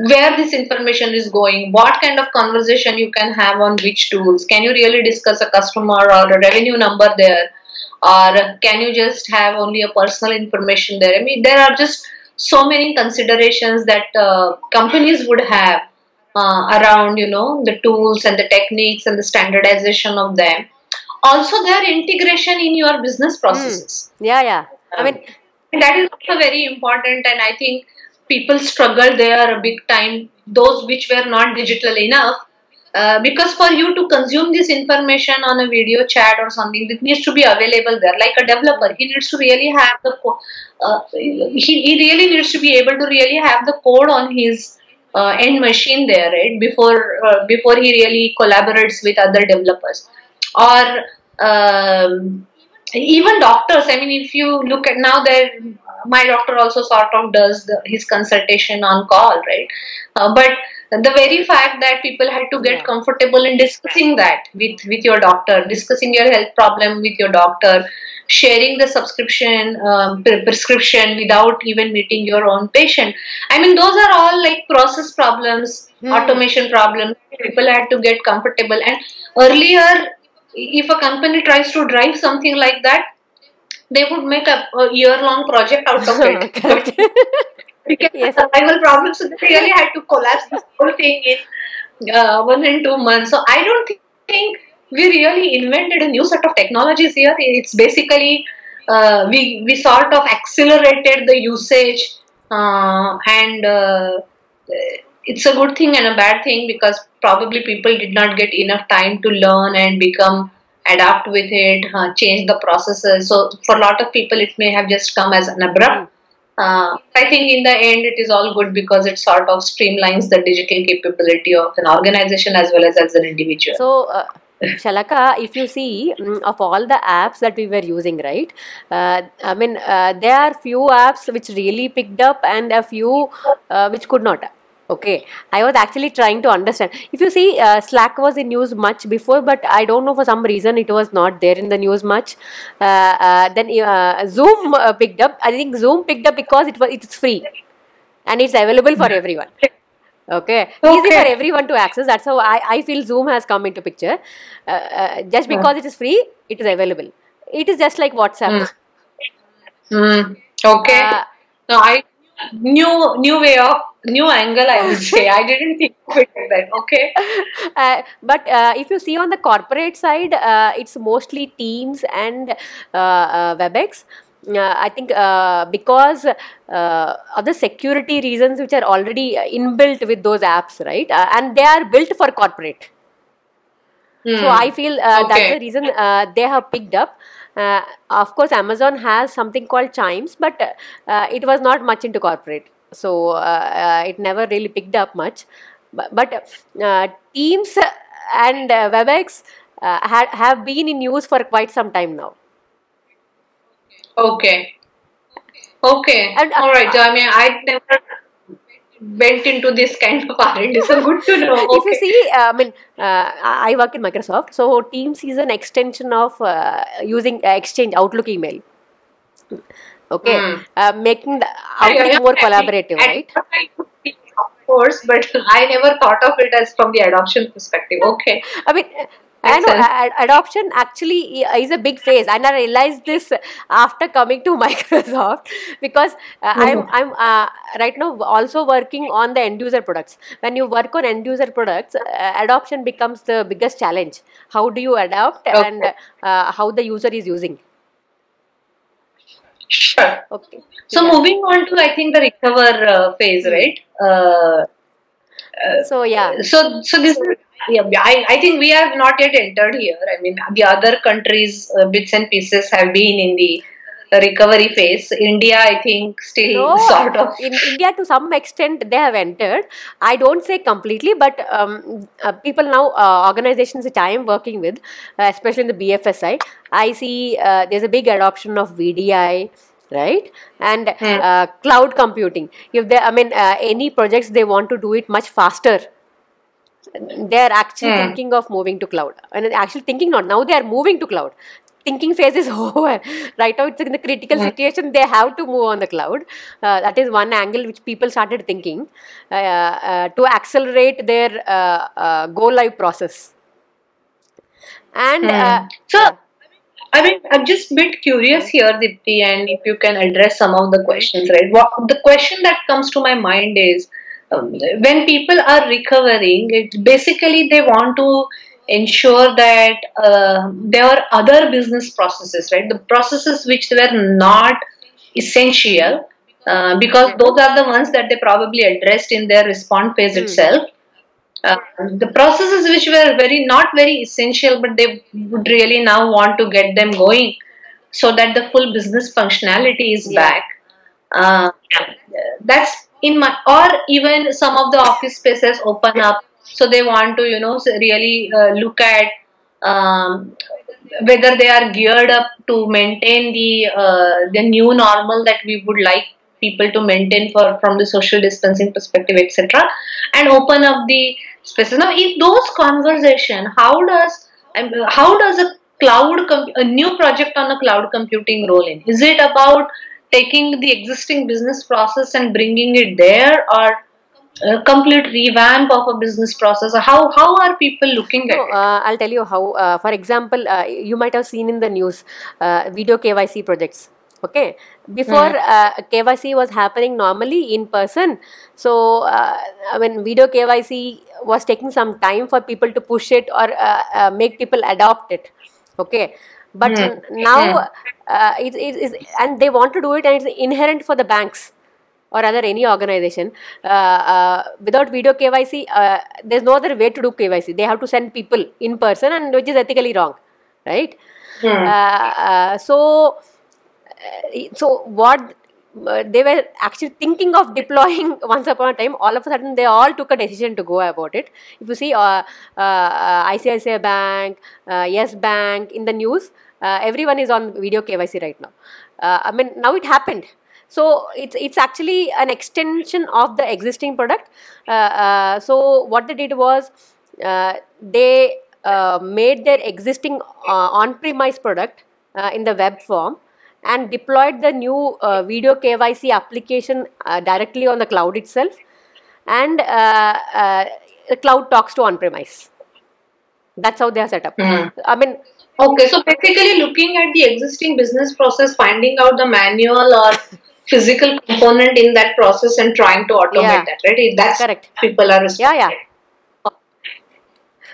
[SPEAKER 2] where this information is going, what kind of conversation you can have on which tools, can you really discuss a customer or a revenue number there, or can you just have only a personal information there. I mean, there are just so many considerations that companies would have around the tools and the techniques and the standardization of them, also their integration in your business processes.
[SPEAKER 1] Yeah. I
[SPEAKER 2] um,
[SPEAKER 1] mean,
[SPEAKER 2] that is also very important, and I think people struggle there a big time, those which were not digital enough. Because for you to consume this information on a video chat or something, it needs to be available there. Like a developer, he needs to really have he really needs to be able to really have the code on his end machine there, right? Before he really collaborates with other developers, or even doctors. I mean, if you look at now, that my doctor also sort of does his consultation on call, right? But the very fact that people had to get
[SPEAKER 1] Yeah.
[SPEAKER 2] comfortable in discussing that with your doctor, discussing your health problem with your doctor, sharing the subscription prescription without even meeting your own patient. I mean, those are all like process problems,
[SPEAKER 1] Hmm.
[SPEAKER 2] automation problems. People had to get comfortable. And earlier, if a company tries to drive something like that, they would make a year-long project out of it.
[SPEAKER 1] Correct.
[SPEAKER 2] Because
[SPEAKER 1] Yes.
[SPEAKER 2] survival problems, so they really had to collapse this whole thing in 1 and 2 months. So I don't think we really invented a new set of technologies here. It's basically we sort of accelerated the usage, and it's a good thing and a bad thing, because probably people did not get enough time to learn and become adapt with it, change the processes. So for a lot of people, it may have just come as an
[SPEAKER 1] Hmm.
[SPEAKER 2] abrupt. I think in the end, it is all good because it sort of streamlines the digital capability of an organization as well as an individual.
[SPEAKER 1] So, Shalaka, if you see of all the apps that we were using, right? I mean, there are few apps which really picked up and a few which could not. Okay, I was actually trying to understand. If you see, Slack was in news much before, but I don't know, for some reason it was not there in the news much. Then Zoom picked up. I think Zoom picked up because it's free and it's available for everyone. Okay, easy for
[SPEAKER 2] Okay.
[SPEAKER 1] everyone to access. That's how I feel Zoom has come into picture. Just because it is free, it is available. It is just like WhatsApp.
[SPEAKER 2] Mm. Mm. Okay.
[SPEAKER 1] Uh,
[SPEAKER 2] No, I new way of new angle, I would say. I didn't think of it like that. Okay.
[SPEAKER 1] but if you see on the corporate side, it's mostly Teams and WebEx. I think because of the security reasons which are already inbuilt with those apps, right? And they are built for corporate. So I
[SPEAKER 2] Hmm.
[SPEAKER 1] feel that's the
[SPEAKER 2] Okay.
[SPEAKER 1] reason they have picked up. Of course, Amazon has something called Chimes, but it was not much into corporate, so it never really picked up much. But Teams and WebEx have been in use for quite some time now.
[SPEAKER 2] Okay. Okay.
[SPEAKER 1] And
[SPEAKER 2] All right. I mean, I never went into this kind of R&D, so good to know.
[SPEAKER 1] if you
[SPEAKER 2] Okay.
[SPEAKER 1] see, I mean, I work in Microsoft, so Teams is an extension of using Exchange Outlook email. Okay,
[SPEAKER 2] Hmm.
[SPEAKER 1] making the
[SPEAKER 2] Yeah,
[SPEAKER 1] Outlook
[SPEAKER 2] yeah,
[SPEAKER 1] more
[SPEAKER 2] yeah.
[SPEAKER 1] collaborative,
[SPEAKER 2] At
[SPEAKER 1] right?
[SPEAKER 2] what I could see, of course, but I never thought of it as from the adoption perspective. Okay.
[SPEAKER 1] I mean, I
[SPEAKER 2] Makes
[SPEAKER 1] know
[SPEAKER 2] sense.
[SPEAKER 1] adoption actually is a big phase, and I realized this after coming to Microsoft because I'm right now also working on the end user products. When you work on end user products, adoption becomes the biggest challenge. How do you adapt and
[SPEAKER 2] Okay.
[SPEAKER 1] how the user is using?
[SPEAKER 2] Sure.
[SPEAKER 1] Okay,
[SPEAKER 2] So
[SPEAKER 1] yeah.
[SPEAKER 2] moving on to, I think, the recover phase,
[SPEAKER 1] Hmm.
[SPEAKER 2] right? Uh,
[SPEAKER 1] So yeah.
[SPEAKER 2] so this is, yeah, I think we have not yet entered here. I mean, the other countries, bits and pieces have been in the recovery phase. India, I think, still
[SPEAKER 1] No,
[SPEAKER 2] sort of.
[SPEAKER 1] in India to some extent they have entered. I don't say completely, but people now, organizations which I am working with, especially in the BFSI, I see there's a big adoption of VDI, right? And
[SPEAKER 2] Hmm.
[SPEAKER 1] cloud computing. If they, I mean, any projects they want to do it much faster, they are actually
[SPEAKER 2] Hmm.
[SPEAKER 1] thinking of moving to cloud, and actually thinking, not now, they are moving to cloud. Thinking phase is over. Right now it's in the critical
[SPEAKER 2] Hmm.
[SPEAKER 1] situation, they have to move on the cloud. That is one angle which people started thinking to accelerate their go live process. And
[SPEAKER 2] Hmm. So,
[SPEAKER 1] yeah.
[SPEAKER 2] I mean, I'm just a bit curious
[SPEAKER 1] Hmm.
[SPEAKER 2] here, Dipti, and if you can address some of the
[SPEAKER 1] Hmm.
[SPEAKER 2] questions, right? What the question that comes to my mind is, when people are recovering, it basically they want to ensure that there are other business processes, right? The processes which were not
[SPEAKER 1] Hmm.
[SPEAKER 2] essential, because those are the ones that they probably addressed in their response phase
[SPEAKER 1] Hmm.
[SPEAKER 2] itself. uh, the processes which were very not very essential, but they would really now want to get them going so that the full business functionality is
[SPEAKER 1] Yeah.
[SPEAKER 2] back. Yeah. That's in my, or even some of the office spaces open up, so they want to, really look at um, whether they are geared up to maintain the new normal that we would like people to maintain for from the social distancing perspective, etc., and open up the spaces. Now, in those conversation, how does a new project on a cloud computing roll in? Is it about taking the existing business process and bringing it there, or a complete revamp of a business process? How are people looking at
[SPEAKER 1] So,
[SPEAKER 2] it?
[SPEAKER 1] I'll tell you how. For example, you might have seen in the news video KYC projects. Okay, before
[SPEAKER 2] Hmm.
[SPEAKER 1] KYC was happening normally in person. So, I mean, video KYC was taking some time for people to push it or make people adopt it. Okay, but
[SPEAKER 2] Hmm. Hmm.
[SPEAKER 1] now it is, and they want to do it, and it's inherent for the banks or other any organization. Without video KYC, there's no other way to do KYC. They have to send people in person, and which is ethically wrong, right?
[SPEAKER 2] Hmm.
[SPEAKER 1] So what they were actually thinking of deploying once upon a time, all of a sudden they all took a decision to go about it. If you see ICICI Bank, Yes Bank in the news, everyone is on video KYC right now. I mean, now it happened. So it's actually an extension of the existing product. So what they did was they made their existing on-premise product in the web form and deployed the new video KYC application directly on the cloud itself, and the cloud talks to on-premise. That's how they are set up.
[SPEAKER 2] Hmm.
[SPEAKER 1] I mean,
[SPEAKER 2] Okay, so basically looking at the existing business process, finding out the manual or physical component in that process and trying to automate
[SPEAKER 1] yeah,
[SPEAKER 2] that, right? That's what
[SPEAKER 1] correct.
[SPEAKER 2] people are
[SPEAKER 1] Yeah.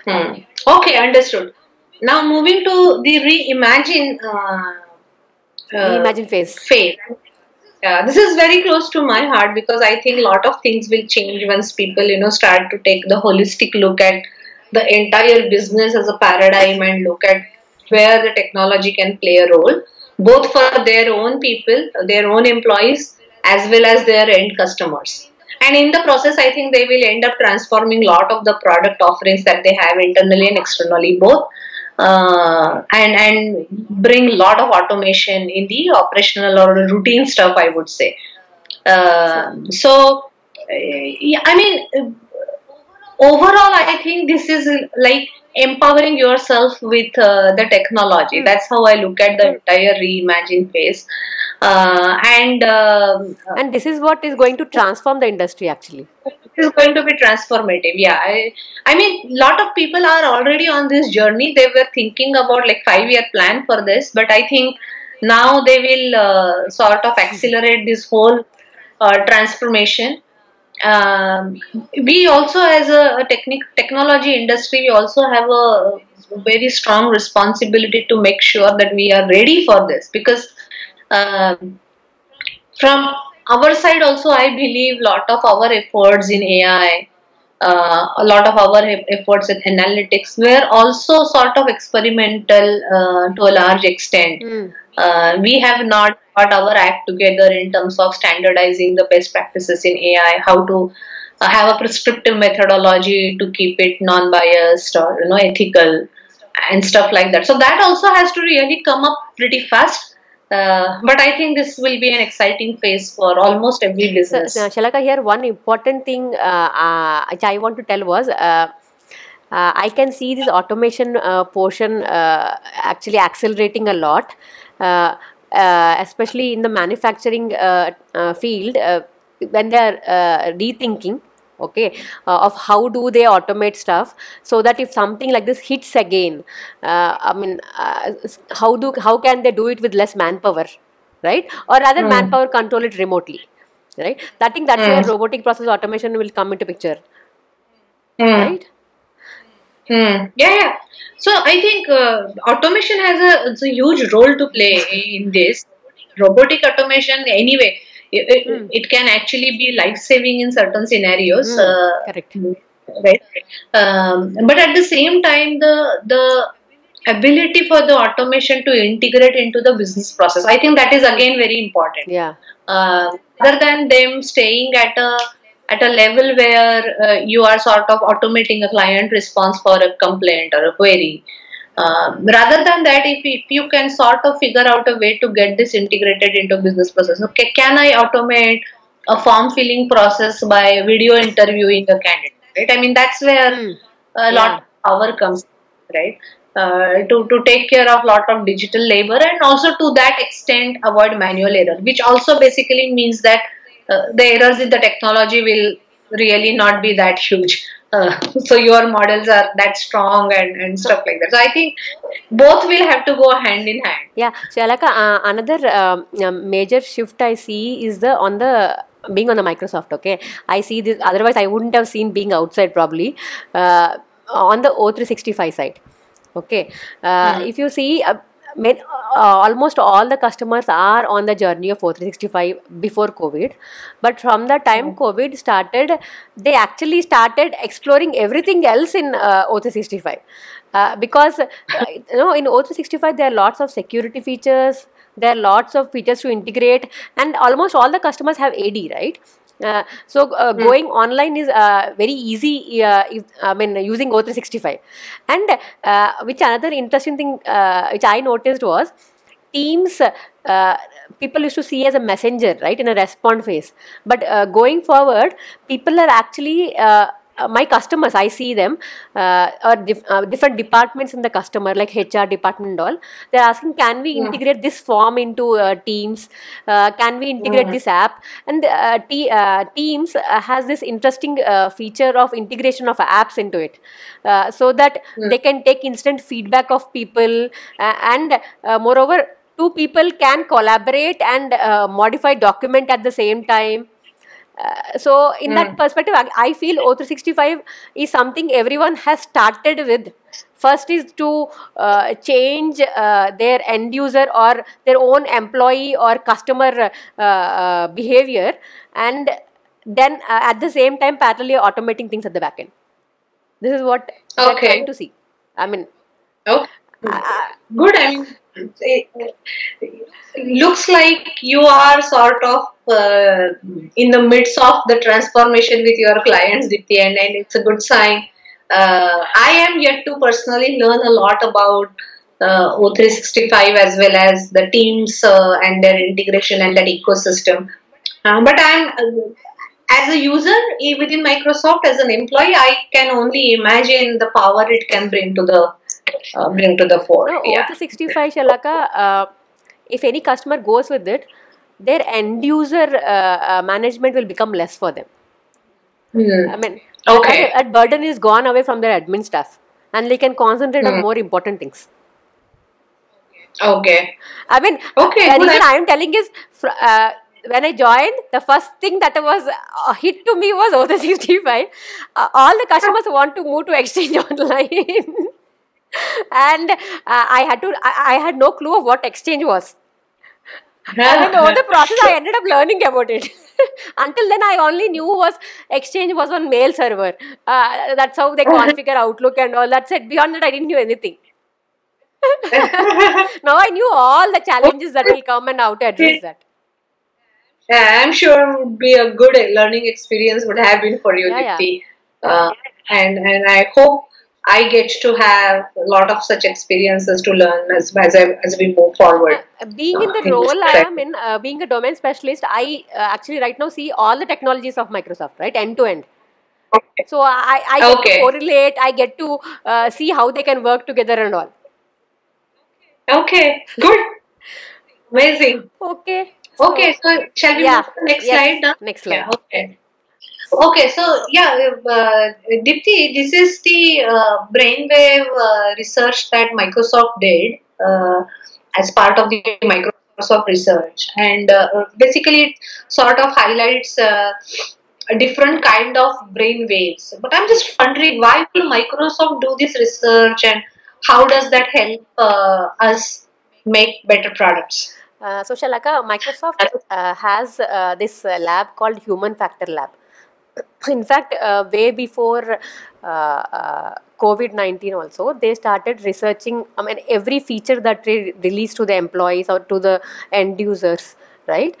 [SPEAKER 2] responding. Hmm. Okay, understood. Now moving to the reimagine
[SPEAKER 1] Reimagine phase.
[SPEAKER 2] phase. Yeah, this is very close to my heart because I think a lot of things will change once people, start to take the holistic look at the entire business as a paradigm and look at where the technology can play a role, both for their own people, their own employees, as well as their end customers. And in the process, I think they will end up transforming a lot of the product offerings that they have internally and externally, both and bring a lot of automation in the operational or routine stuff, I would say.
[SPEAKER 1] Sure.
[SPEAKER 2] Yeah, I mean, overall, I think this is like empowering yourself with the technology. That's how I look at the entire reimagine phase. And
[SPEAKER 1] And this is what is going to transform the industry actually.
[SPEAKER 2] It is going to be transformative. Yeah, I mean, lot of people are already on this journey. They were thinking about like 5-year plan for this, but I think now they will sort of accelerate this whole transformation. Um, we also, as a technology industry, we also have a very strong responsibility to make sure that we are ready for this because. Um from our side also, I believe lot of our efforts in AI, a lot of our efforts in analytics were also sort of experimental to a large extent.
[SPEAKER 1] Mm.
[SPEAKER 2] We have not got our act together in terms of standardizing the best practices in AI, how to have a prescriptive methodology to keep it non-biased or ethical and stuff like that. So that also has to really come up pretty fast. But I think this will be an exciting phase for almost every
[SPEAKER 1] So,
[SPEAKER 2] business.
[SPEAKER 1] Shalaka, here one important thing which I want to tell was I can see this automation portion actually accelerating a lot, especially in the manufacturing field when they are rethinking. Okay, of how do they automate stuff so that if something like this hits again, I mean, how can they do it with less manpower, right? Or rather,
[SPEAKER 2] Hmm.
[SPEAKER 1] manpower control it remotely, right? I think that's where
[SPEAKER 2] Hmm.
[SPEAKER 1] robotic process automation will come into picture,
[SPEAKER 2] Hmm.
[SPEAKER 1] right?
[SPEAKER 2] Hmm. Yeah, yeah. So I think automation has it's a huge role to play in this. Robotic automation, anyway,
[SPEAKER 1] Hmm.
[SPEAKER 2] it can actually be life saving in certain scenarios,
[SPEAKER 1] Hmm. Correct.
[SPEAKER 2] right? But at the same time, the ability for the automation to integrate into the business process, I think that is
[SPEAKER 1] Hmm.
[SPEAKER 2] again very important.
[SPEAKER 1] Yeah.
[SPEAKER 2] Rather than them staying at a level where you are sort of automating a client response for a complaint or a query, Rather than that, if you can sort of figure out a way to get this integrated into business process, okay, can I automate a form filling process by video interviewing a candidate, right? I mean, that's where
[SPEAKER 1] Hmm.
[SPEAKER 2] a lot
[SPEAKER 1] Yeah.
[SPEAKER 2] of power comes, right? To take care of lot of digital labor, and also to that extent avoid manual error, which also basically means that the errors in the technology will really not be that huge. So your models are that strong and stuff like that. So I think both will have to go hand in hand.
[SPEAKER 1] Yeah, Shalaka, another major shift I see is the on the being on the Microsoft. Okay, I see this. Otherwise, I wouldn't have seen being outside probably on the O365 side. Okay,
[SPEAKER 2] Hmm.
[SPEAKER 1] if you see, almost all the customers are on the journey of O365 before COVID, but from the time
[SPEAKER 2] Hmm.
[SPEAKER 1] COVID started, they actually started exploring everything else in O365 because in O365 there are lots of security features, there are lots of features to integrate, and almost all the customers have AD, right?
[SPEAKER 2] Hmm.
[SPEAKER 1] Going online is very easy I mean using O365. And which another interesting thing which I noticed was Teams, people used to see as a messenger, right, in a respond phase. But going forward, people are actually my customers. I see them or different departments in the customer, like HR department and all. They're asking, can we
[SPEAKER 2] Hmm.
[SPEAKER 1] integrate this form into Teams? Can we integrate
[SPEAKER 2] Hmm.
[SPEAKER 1] this app? And Teams has this interesting feature of integration of apps into it, so that
[SPEAKER 2] Hmm.
[SPEAKER 1] they can take instant feedback of people, and moreover two people can collaborate and modify document at the same time. So in that
[SPEAKER 2] Hmm.
[SPEAKER 1] perspective, I feel O365 is something everyone has started with. First is to change their end user or their own employee or customer behavior, and then at the same time parallelly automating things at the back end. This is what they're trying
[SPEAKER 2] Okay.
[SPEAKER 1] to see. I mean,
[SPEAKER 2] Okay.
[SPEAKER 1] uh,
[SPEAKER 2] Good. I mean, it looks like you are sort of in the midst of the transformation with your clients, Dipti, and it's a good sign. I am yet to personally learn a lot about O365 as well as the teams and their integration and that ecosystem. But I'm as a user within Microsoft, as an employee, I can only imagine the power it can bring to the fore.
[SPEAKER 1] no,
[SPEAKER 2] Yeah.
[SPEAKER 1] O365 Shalaka, if any customer goes with it, their end user management will become less for them.
[SPEAKER 2] Hmm.
[SPEAKER 1] I mean,
[SPEAKER 2] Okay.
[SPEAKER 1] that burden is gone away from their admin staff, and they can concentrate on
[SPEAKER 2] Hmm.
[SPEAKER 1] more important things.
[SPEAKER 2] Okay.
[SPEAKER 1] I mean,
[SPEAKER 2] Okay.
[SPEAKER 1] the
[SPEAKER 2] Good.
[SPEAKER 1] reason I am telling is when I joined, the first thing that was a hit to me was O365. All the customers want to move to Exchange Online. And I had no clue of what Exchange was. And then over the process, I ended up learning about it. Until then, I only knew was Exchange was on mail server. That's how they configure Outlook and all. That's it. Beyond that, I didn't know anything. Now I knew all the challenges that will come and how to address
[SPEAKER 2] Okay.
[SPEAKER 1] that.
[SPEAKER 2] Yeah, I'm sure it would be a good learning experience would have been for you,
[SPEAKER 1] Yeah, yeah.
[SPEAKER 2] Dipti. And I hope I get to have a lot of such experiences to learn as we move forward
[SPEAKER 1] Being in the
[SPEAKER 2] in this
[SPEAKER 1] role I
[SPEAKER 2] track.
[SPEAKER 1] am in, being a domain specialist, I actually right now see all the technologies of Microsoft, right, end to end.
[SPEAKER 2] Okay.
[SPEAKER 1] So I get to
[SPEAKER 2] Okay.
[SPEAKER 1] correlate, I get to see how they can work together and all.
[SPEAKER 2] Okay. Good. Amazing.
[SPEAKER 1] Okay,
[SPEAKER 2] Okay.
[SPEAKER 1] so
[SPEAKER 2] So shall we move
[SPEAKER 1] yeah,
[SPEAKER 2] to the next
[SPEAKER 1] yes,
[SPEAKER 2] slide now?
[SPEAKER 1] next
[SPEAKER 2] Yeah.
[SPEAKER 1] slide.
[SPEAKER 2] Okay. Okay, so yeah, Dipti, this is the brainwave research that Microsoft did as part of the Microsoft research, and basically it sort of highlights a different kind of brain waves. But I'm just wondering, why will Microsoft do this research, and how does that help us make better products?
[SPEAKER 1] So Shalaka, Microsoft has this lab called Human Factor Lab. In fact, way before COVID-19 also, they started researching, I mean, every feature that they release to the employees or to the end users, right?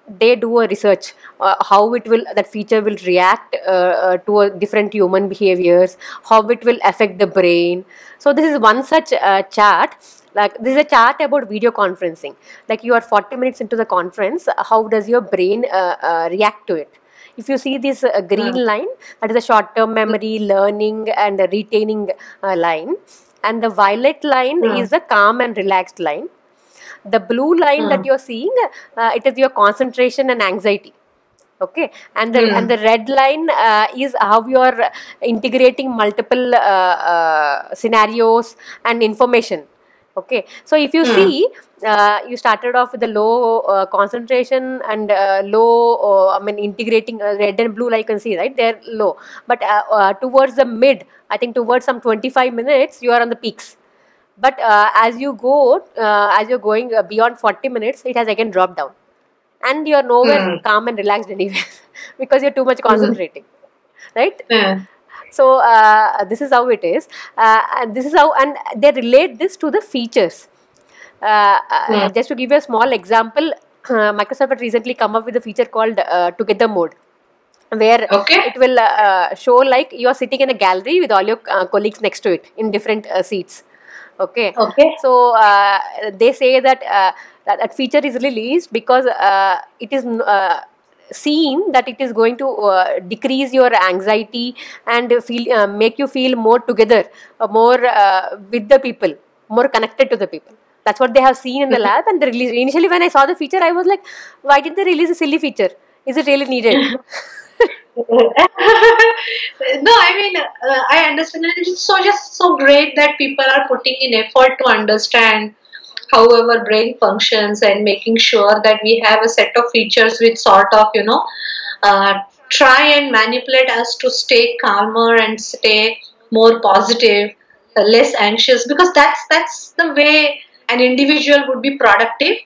[SPEAKER 1] they do a research how it will, that feature will react to a different human behaviors, how it will affect the brain. So this is one such chart. Like this is a chart about video conferencing. Like you are 40 minutes into the conference, how does your brain react to it? If you see this green line, that is a short-term memory, learning and retaining line, and the violet line is a calm and relaxed line. The blue line that you're seeing, it is your concentration and anxiety. Okay, and the red line is how you are integrating multiple scenarios and information. Okay, so if you see, you started off with the low concentration and low, I mean, integrating red and blue, like you can see, right? They're low, but towards the mid, I think towards some 25 minutes, you are on the peaks. But as you go, as you're going beyond 40 minutes, it has again dropped down, and you're nowhere calm and relaxed anyway because you're too much concentrating, right? So this is how it is, and this is how, and they relate this to the features. Just to give you a small example, Microsoft had recently come up with a feature called Together Mode, where it will show like you are sitting in a gallery with all your colleagues next to it in different seats. Okay. So they say that that feature is released because it is seen that it is going to decrease your anxiety and feel make you feel more together, more with the people, more connected to the people. That's what they have seen in the lab, and they released. Initially, when I saw the feature, I was like, "Why did they release a silly feature? Is it really needed?"
[SPEAKER 2] No, I mean, I understand, and it's so just so great that people are putting in effort to understand how our brain functions and making sure that we have a set of features which sort of, try and manipulate us to stay calmer and stay more positive, less anxious, because that's the way an individual would be productive,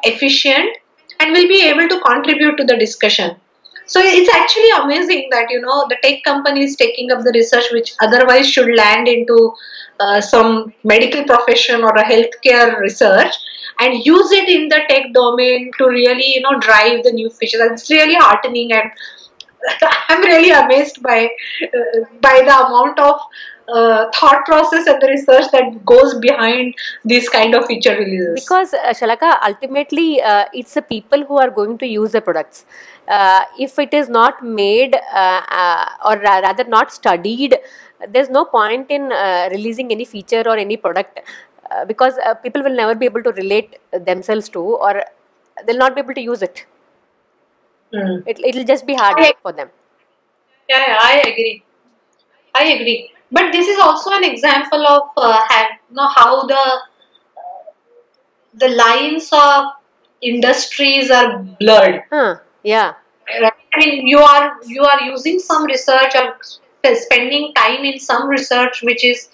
[SPEAKER 2] efficient, and will be able to contribute to the discussion. So it's actually amazing that the tech companies taking up the research which otherwise should land into some medical profession or a healthcare research, and use it in the tech domain to really drive the new features. It's really heartening, and I'm really amazed by the amount of thought process and the research that goes behind these kind of feature releases.
[SPEAKER 1] Because Shalaka, ultimately it's the people who are going to use the products. If it is not made or rather not studied, there's no point in releasing any feature or any product, because people will never be able to relate themselves to, or they'll not be able to use it. It'll just be hard for them.
[SPEAKER 2] Yeah, I agree. But this is also an example of how the lines of industries are blurred.
[SPEAKER 1] Yeah.
[SPEAKER 2] I mean, you are using some research or spending time in some research which is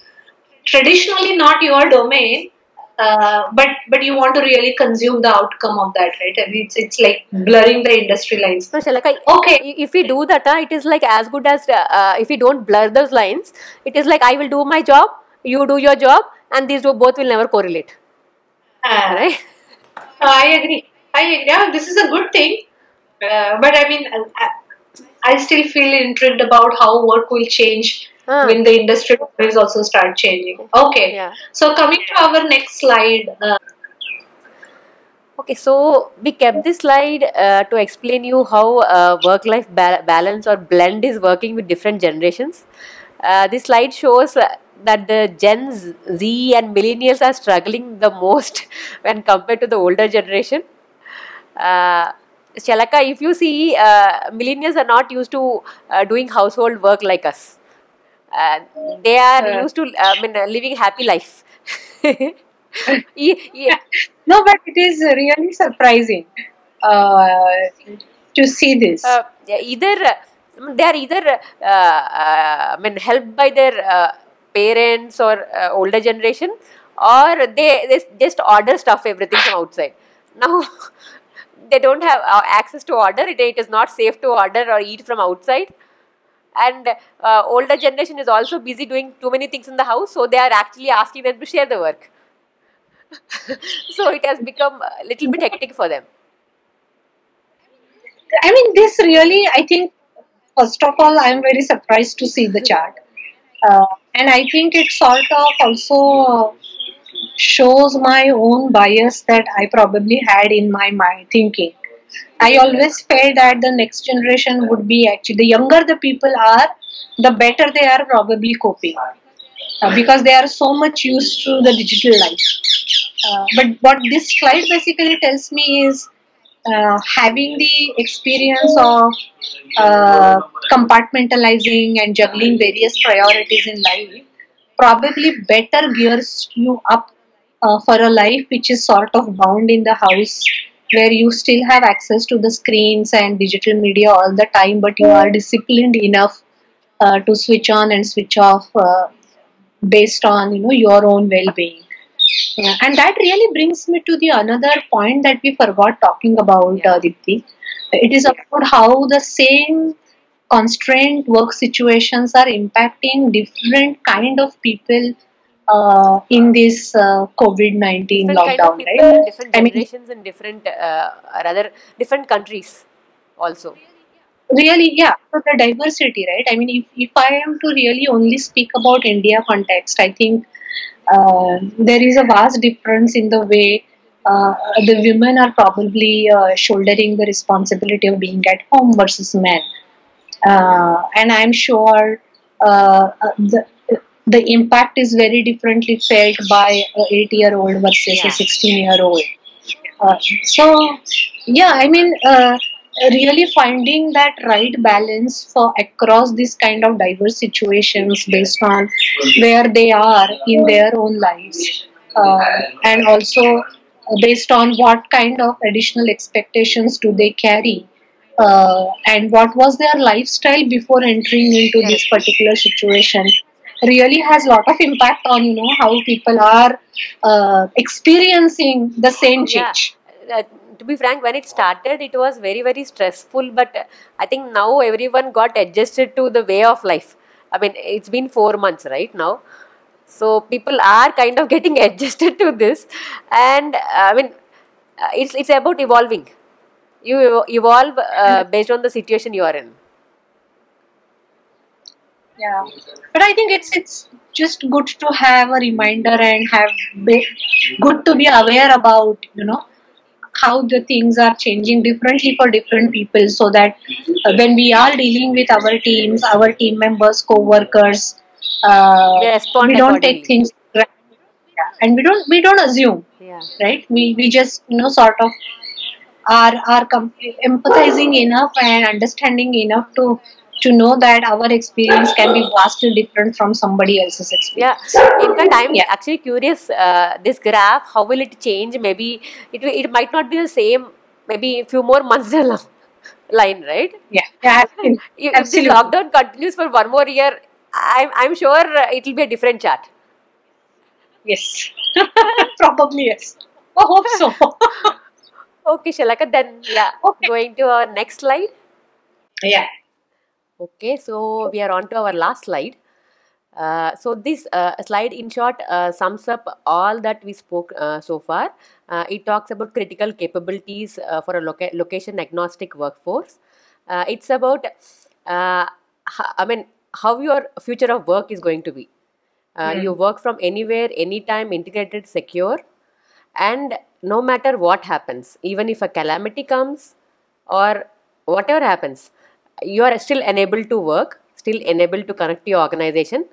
[SPEAKER 2] traditionally not your domain, but you want to really consume the outcome of that, right? I mean, it's like blurring the industry lines.
[SPEAKER 1] No, Shalaka, if we do that, it is like as good as if we don't blur those lines, it is like I will do my job, you do your job, and these both will never correlate. Right?
[SPEAKER 2] I agree. Yeah, this is a good thing. But I mean, I still feel intrigued about how work will change when the industry will also start changing. Okay.
[SPEAKER 1] Yeah.
[SPEAKER 2] So coming to our next slide.
[SPEAKER 1] Okay, so we kept this slide to explain you how work-life balance or blend is working with different generations. This slide shows that the Gen Z and millennials are struggling the most when compared to the older generation. Shalaka, if you see, millennials are not used to doing household work like us. They are used to living happy life.
[SPEAKER 3] Yeah. No, but it is really surprising to see this.
[SPEAKER 1] They are either helped by their parents or older generation, or they just order stuff, everything from outside. Now they don't have access to order. It is not safe to order or eat from outside. And older generation is also busy doing too many things in the house, so they are actually asking them to share the work. So it has become a little bit hectic for them.
[SPEAKER 3] I mean, this really, I think, first of all, I'm very surprised to see the chart. And I think it sort of also shows my own bias that I probably had in my mind thinking. I always felt that the next generation would be actually, the younger the people are, the better they are probably coping because they are so much used to the digital life. But what this slide basically tells me is having the experience of compartmentalizing and juggling various priorities in life probably better gears you up for a life which is sort of bound in the house where you still have access to the screens and digital media all the time, but you are disciplined enough to switch on and switch off based on your own well-being. Yeah, and that really brings me to the another point that we forgot talking about, Dipti. It is about how the same constrained work situations are impacting different kind of people in this COVID-19
[SPEAKER 1] Different kind of
[SPEAKER 3] lockdown,
[SPEAKER 1] people
[SPEAKER 3] right?
[SPEAKER 1] in different
[SPEAKER 3] I mean,
[SPEAKER 1] generations and different, rather different countries also.
[SPEAKER 3] really, yeah. So the diversity, right? I mean, if I am to really only speak about India context, I think there is a vast difference in the way the women are probably shouldering the responsibility of being at home versus men. And I'm sure the impact is very differently felt by a 8-year-old versus a
[SPEAKER 1] Yeah.
[SPEAKER 3] 16-year-old. So, yeah, I mean, really finding that right balance for across this kind of diverse situations based on where they are in their own lives, and also based on what kind of additional expectations do they carry, and what was their lifestyle before entering into this
[SPEAKER 1] Correct.
[SPEAKER 3] particular situation really has a lot of impact on how people are experiencing the same
[SPEAKER 1] Yeah.
[SPEAKER 3] change.
[SPEAKER 1] Uh, to be frank, when it started, it was very stressful. But I think now everyone got adjusted to the way of life. I mean, it's been 4 months right now, so people are kind of getting adjusted to this. And I mean, it's about evolving. You evolve based on the situation you are in.
[SPEAKER 3] Yeah, but I think it's just good to have a reminder and good to be aware about how the things are changing differently for different people, so that when we are dealing with our teams, our team members, co-workers,
[SPEAKER 1] They respond
[SPEAKER 3] we don't take
[SPEAKER 1] accordingly.
[SPEAKER 3] things for granted. Yeah, and we don't assume,
[SPEAKER 1] Yeah.
[SPEAKER 3] right? We just sort of are empathizing enough and understanding enough to know that our experience can be vastly different from somebody else's
[SPEAKER 1] Yeah,
[SPEAKER 3] experience.
[SPEAKER 1] in fact, I'm
[SPEAKER 3] Yeah,
[SPEAKER 1] actually curious. This graph, how will it change? Maybe it might not be the same. Maybe a few more months down the line, right?
[SPEAKER 3] yeah, yeah, absolutely.
[SPEAKER 1] If this
[SPEAKER 3] Absolutely.
[SPEAKER 1] lockdown continues for one more year, I'm sure it will be a different chart.
[SPEAKER 3] Yes. Probably yes. I hope so.
[SPEAKER 1] Okay, Shalaka. Then yeah,
[SPEAKER 3] Okay.
[SPEAKER 1] going to our next slide.
[SPEAKER 3] Yeah.
[SPEAKER 1] Okay, so we are on to our last slide. So this slide in short sums up all that we spoke so far. It talks about critical capabilities for a location agnostic workforce. It's about I mean how your future of work is going to be. You work from anywhere, anytime, integrated, secure, and no matter what happens, even if a calamity comes or whatever happens, you are still enabled to work, still enabled to connect to your organization.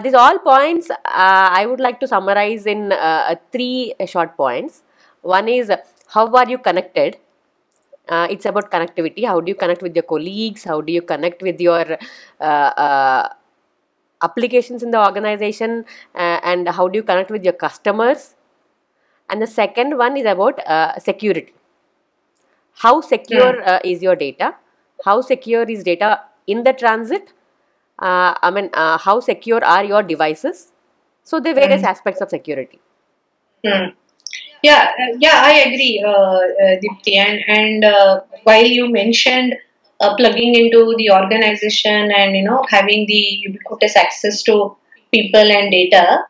[SPEAKER 1] These all points I would like to summarize in three short points. One is how are you connected? It's about connectivity. How do you connect with your colleagues? How do you connect with your applications in the organization? And how do you connect with your customers? And the second one is about security. How secure is your data? How secure is data in the transit? How secure are your devices? So the various aspects of security.
[SPEAKER 2] Hmm. Yeah, I agree, Dipti. And while you mentioned plugging into the organization and having the ubiquitous access to people and data,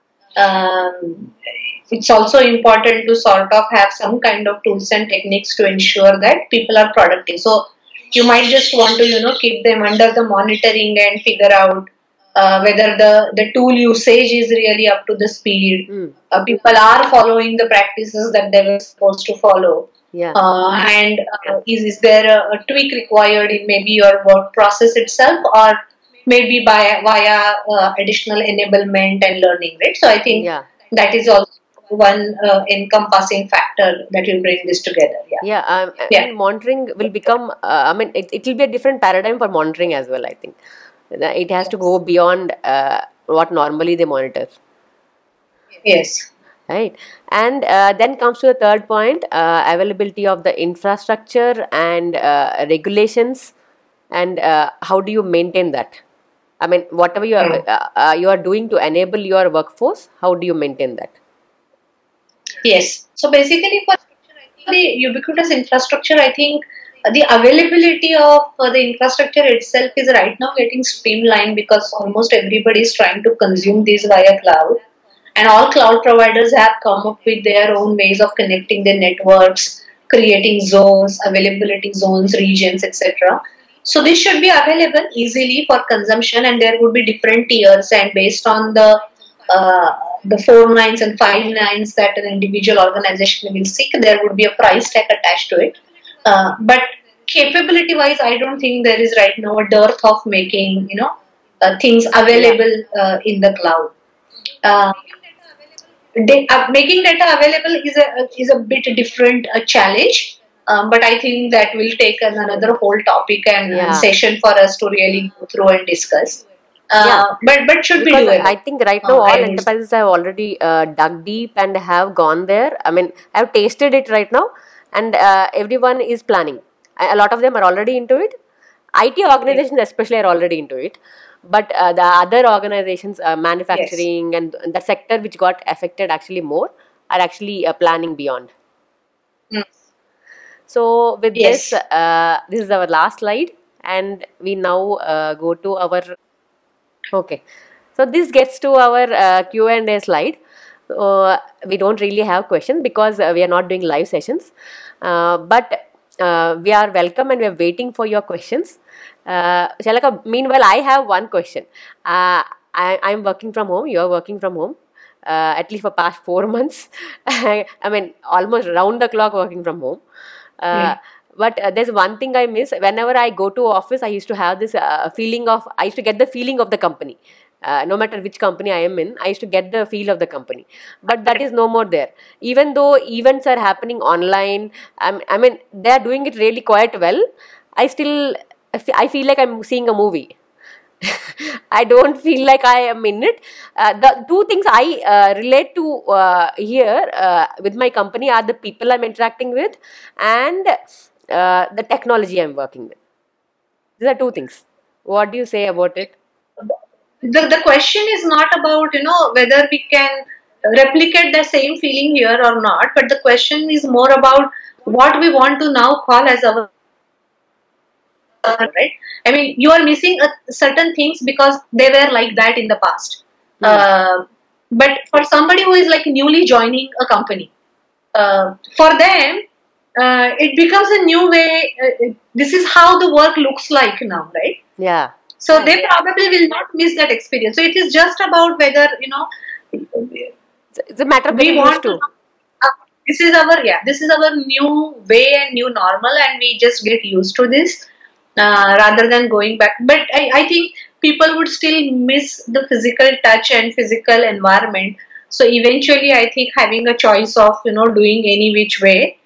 [SPEAKER 2] it's also important to sort of have some kind of tools and techniques to ensure that people are productive. So You might just want to, keep them under the monitoring and figure out whether the tool usage is really up to the speed. People are following the practices that they were supposed to follow.
[SPEAKER 1] Yeah.
[SPEAKER 2] And is there a tweak required in maybe your work process itself, or maybe via additional enablement and learning, right? So I think that is also one encompassing factor that will bring this together.
[SPEAKER 1] And monitoring will become, it will be a different paradigm for monitoring as well, I think. It has to go beyond what normally they monitor.
[SPEAKER 2] Yes.
[SPEAKER 1] Right. And then comes to the third point, availability of the infrastructure and regulations, and how do you maintain that? I mean, whatever you are doing to enable your workforce, how do you maintain that?
[SPEAKER 2] Yes. So basically, for the ubiquitous infrastructure, I think the availability of the infrastructure itself is right now getting streamlined, because almost everybody is trying to consume this via cloud. And all cloud providers have come up with their own ways of connecting their networks, creating zones, availability zones, regions, etc. So this should be available easily for consumption, and there would be different tiers, and based on the 4 nines and 5 nines that an individual organization will seek, there would be a price tag attached to it. But capability wise, I don't think there is right now a dearth of making things available in the cloud. Making data available is a bit different challenge, but I think that will take another whole topic and session for us to really go through and discuss. But should be doable.
[SPEAKER 1] I think right now all enterprises have already dug deep and have gone there. I mean, I've tasted it right now, and everyone is planning. A lot of them are already into it. IT organizations especially are already into it. But the other organizations, manufacturing and the sector which got affected actually more, are actually planning beyond. So with this is our last slide, and we now go to our... Okay, so this gets to our Q&A slide. We don't really have questions because we are not doing live sessions, but we are welcome and we are waiting for your questions. Shalaka, meanwhile, I have one question. I'm working from home, you are working from home, at least for past 4 months. I mean, almost round the clock working from home. But there's one thing I miss. Whenever I go to office, I used to have this feeling of, I used to get the feeling of the company. No matter which company I am in, I used to get the feel of the company. But that is no more there. Even though events are happening online, I mean, they are doing it really quite well. I feel like I'm seeing a movie. I don't feel like I am in it. The two things I relate to here with my company are the people I'm interacting with and the technology I'm working with. These are two things. What do you say about it?
[SPEAKER 2] The question is not about whether we can replicate the same feeling here or not, but the question is more about what we want to now call as our... Right? I mean, you are missing certain things because they were like that in the past. But for somebody who is like newly joining a company, for them, it becomes a new way. This is how the work looks like now, right?
[SPEAKER 1] Yeah.
[SPEAKER 2] So they probably will not miss that experience. So it is just about whether
[SPEAKER 1] it's a matter of getting used to.
[SPEAKER 2] This is our new way and new normal, and we just get used to this rather than going back. But I think people would still miss the physical touch and physical environment. So eventually, I think having a choice of doing any which way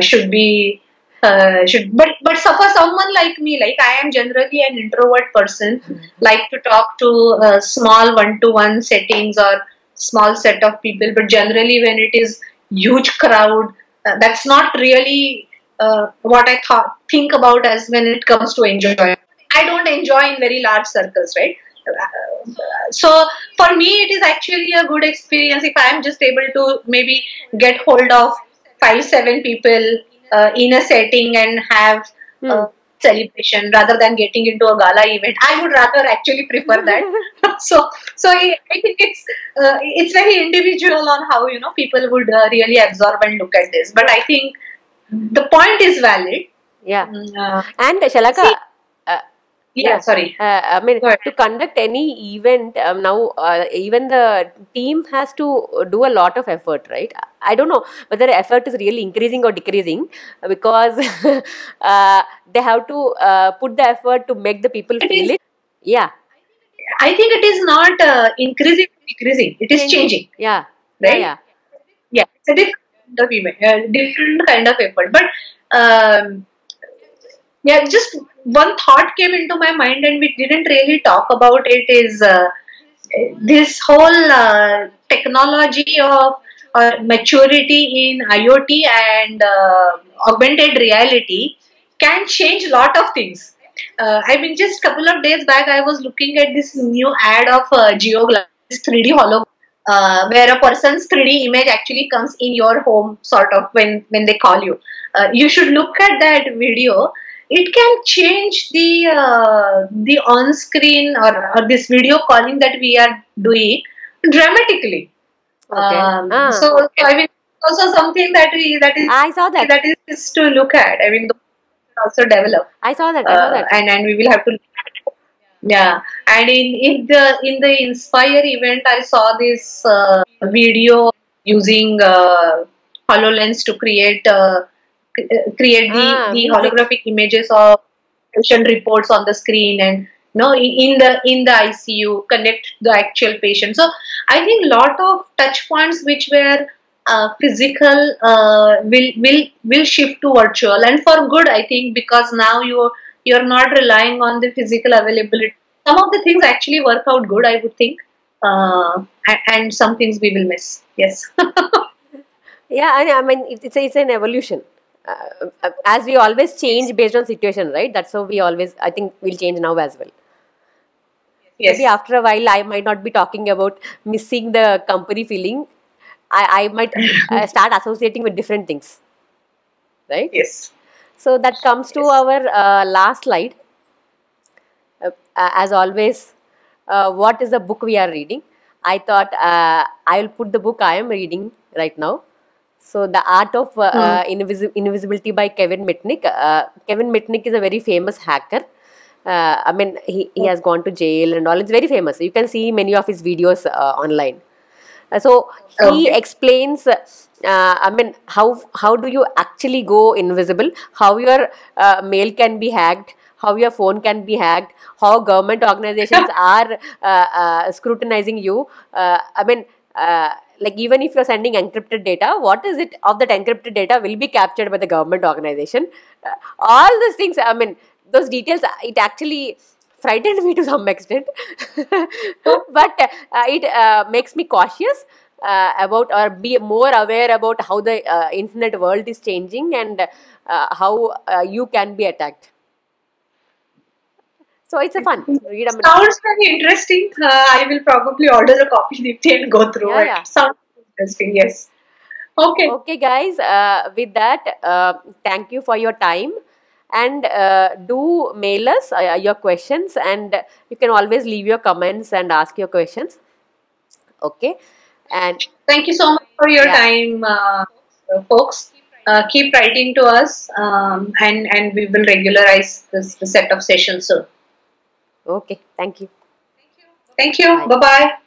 [SPEAKER 2] should be. But for someone like me, like I am generally an introvert person, like to talk to small one-to-one settings or small set of people. But generally, when it is huge crowd, that's not really what I think about as when it comes to enjoy. I don't enjoy in very large circles, right? So for me, it is actually a good experience if I am just able to maybe get hold of 5-7 people in a setting and have a celebration rather than getting into a gala event. I would rather actually prefer that. So I think it's very individual on how people would really absorb and look at this. But I think the point is valid.
[SPEAKER 1] Yeah.
[SPEAKER 2] Mm,
[SPEAKER 1] And Shalaka,
[SPEAKER 2] see,
[SPEAKER 1] uh,
[SPEAKER 2] yeah,
[SPEAKER 1] yeah,
[SPEAKER 2] sorry.
[SPEAKER 1] I mean,
[SPEAKER 2] Go ahead.
[SPEAKER 1] to conduct any event now, even the team has to do a lot of effort, right? I don't know whether effort is really increasing or decreasing because uh, they have to put the effort to make the people
[SPEAKER 2] It
[SPEAKER 1] feel
[SPEAKER 2] is.
[SPEAKER 1] it. Yeah,
[SPEAKER 2] I think it is not increasing, decreasing. It is
[SPEAKER 1] changing.
[SPEAKER 2] changing,
[SPEAKER 1] Yeah, yeah,
[SPEAKER 2] right?
[SPEAKER 1] yeah.
[SPEAKER 2] Yeah, it's a different kind of effort. But um, yeah, just one thought came into my mind, and we didn't really talk about it. Is this whole technology of maturity in IoT and augmented reality can change a lot of things. I mean, just couple of days back, I was looking at this new ad of GeoGlass 3D hologram, where a person's 3D image actually comes in your home, sort of when they call you. You should look at that video. It can change the on screen or this video calling that we are doing dramatically.
[SPEAKER 1] Okay. Ah,
[SPEAKER 2] So I mean, also something
[SPEAKER 1] I saw that.
[SPEAKER 2] that is to look at. I mean, those are also develop,
[SPEAKER 1] I saw that. I saw that.
[SPEAKER 2] and we will have to. Yeah, and in the Inspire event, I saw this video using HoloLens to create
[SPEAKER 1] Ah,
[SPEAKER 2] the
[SPEAKER 1] music.
[SPEAKER 2] holographic images of patient reports on the screen, and in the ICU connect the actual patient. So I think lot of touch points which were physical will shift to virtual, and for good, I think, because now you're not relying on the physical availability. Some of the things actually work out good, I would think, and some things we will miss. Yes.
[SPEAKER 1] Yeah, I mean, it's an evolution. As we always change based on situation, right? That's how we always, I think, we'll change now as well. Maybe
[SPEAKER 2] Yes.
[SPEAKER 1] after a while, I might not be talking about missing the company feeling. I might start associating with different things, right?
[SPEAKER 2] Yes.
[SPEAKER 1] So that comes to
[SPEAKER 2] Yes.
[SPEAKER 1] our last slide. As always, what is the book we are reading? I thought I will put the book I am reading right now. So, The Art of
[SPEAKER 2] Hmm.
[SPEAKER 1] Invisibility by Kevin Mitnick. Kevin Mitnick is a very famous hacker. I mean, he has gone to jail and all. It's very famous. You can see many of his videos online. So he
[SPEAKER 2] Okay.
[SPEAKER 1] explains, I mean, how do you actually go invisible? How your mail can be hacked? How your phone can be hacked? How government organizations are scrutinizing you? I mean, like even if you're sending encrypted data, what is it of that encrypted data will be captured by the government organization? All these things. I mean, those details. It actually frightened me to some extent, but it makes me cautious about or be more aware about how the internet world is changing and how you can be attacked. So it's a fun read. I mean,
[SPEAKER 2] Sounds very interesting. I will probably order a copy, Nifty, and go through
[SPEAKER 1] yeah,
[SPEAKER 2] it.
[SPEAKER 1] yeah.
[SPEAKER 2] Sounds interesting. Yes. Okay.
[SPEAKER 1] Okay, guys. With that, thank you for your time. And do mail us your questions, and you can always leave your comments and ask your questions. Okay, and
[SPEAKER 2] Thank you so much for your
[SPEAKER 1] yeah,
[SPEAKER 2] time, folks. Keep writing to us, and we will regularize this set of sessions soon.
[SPEAKER 1] okay. Thank you.
[SPEAKER 2] Thank you.
[SPEAKER 1] Bye.
[SPEAKER 2] Bye bye.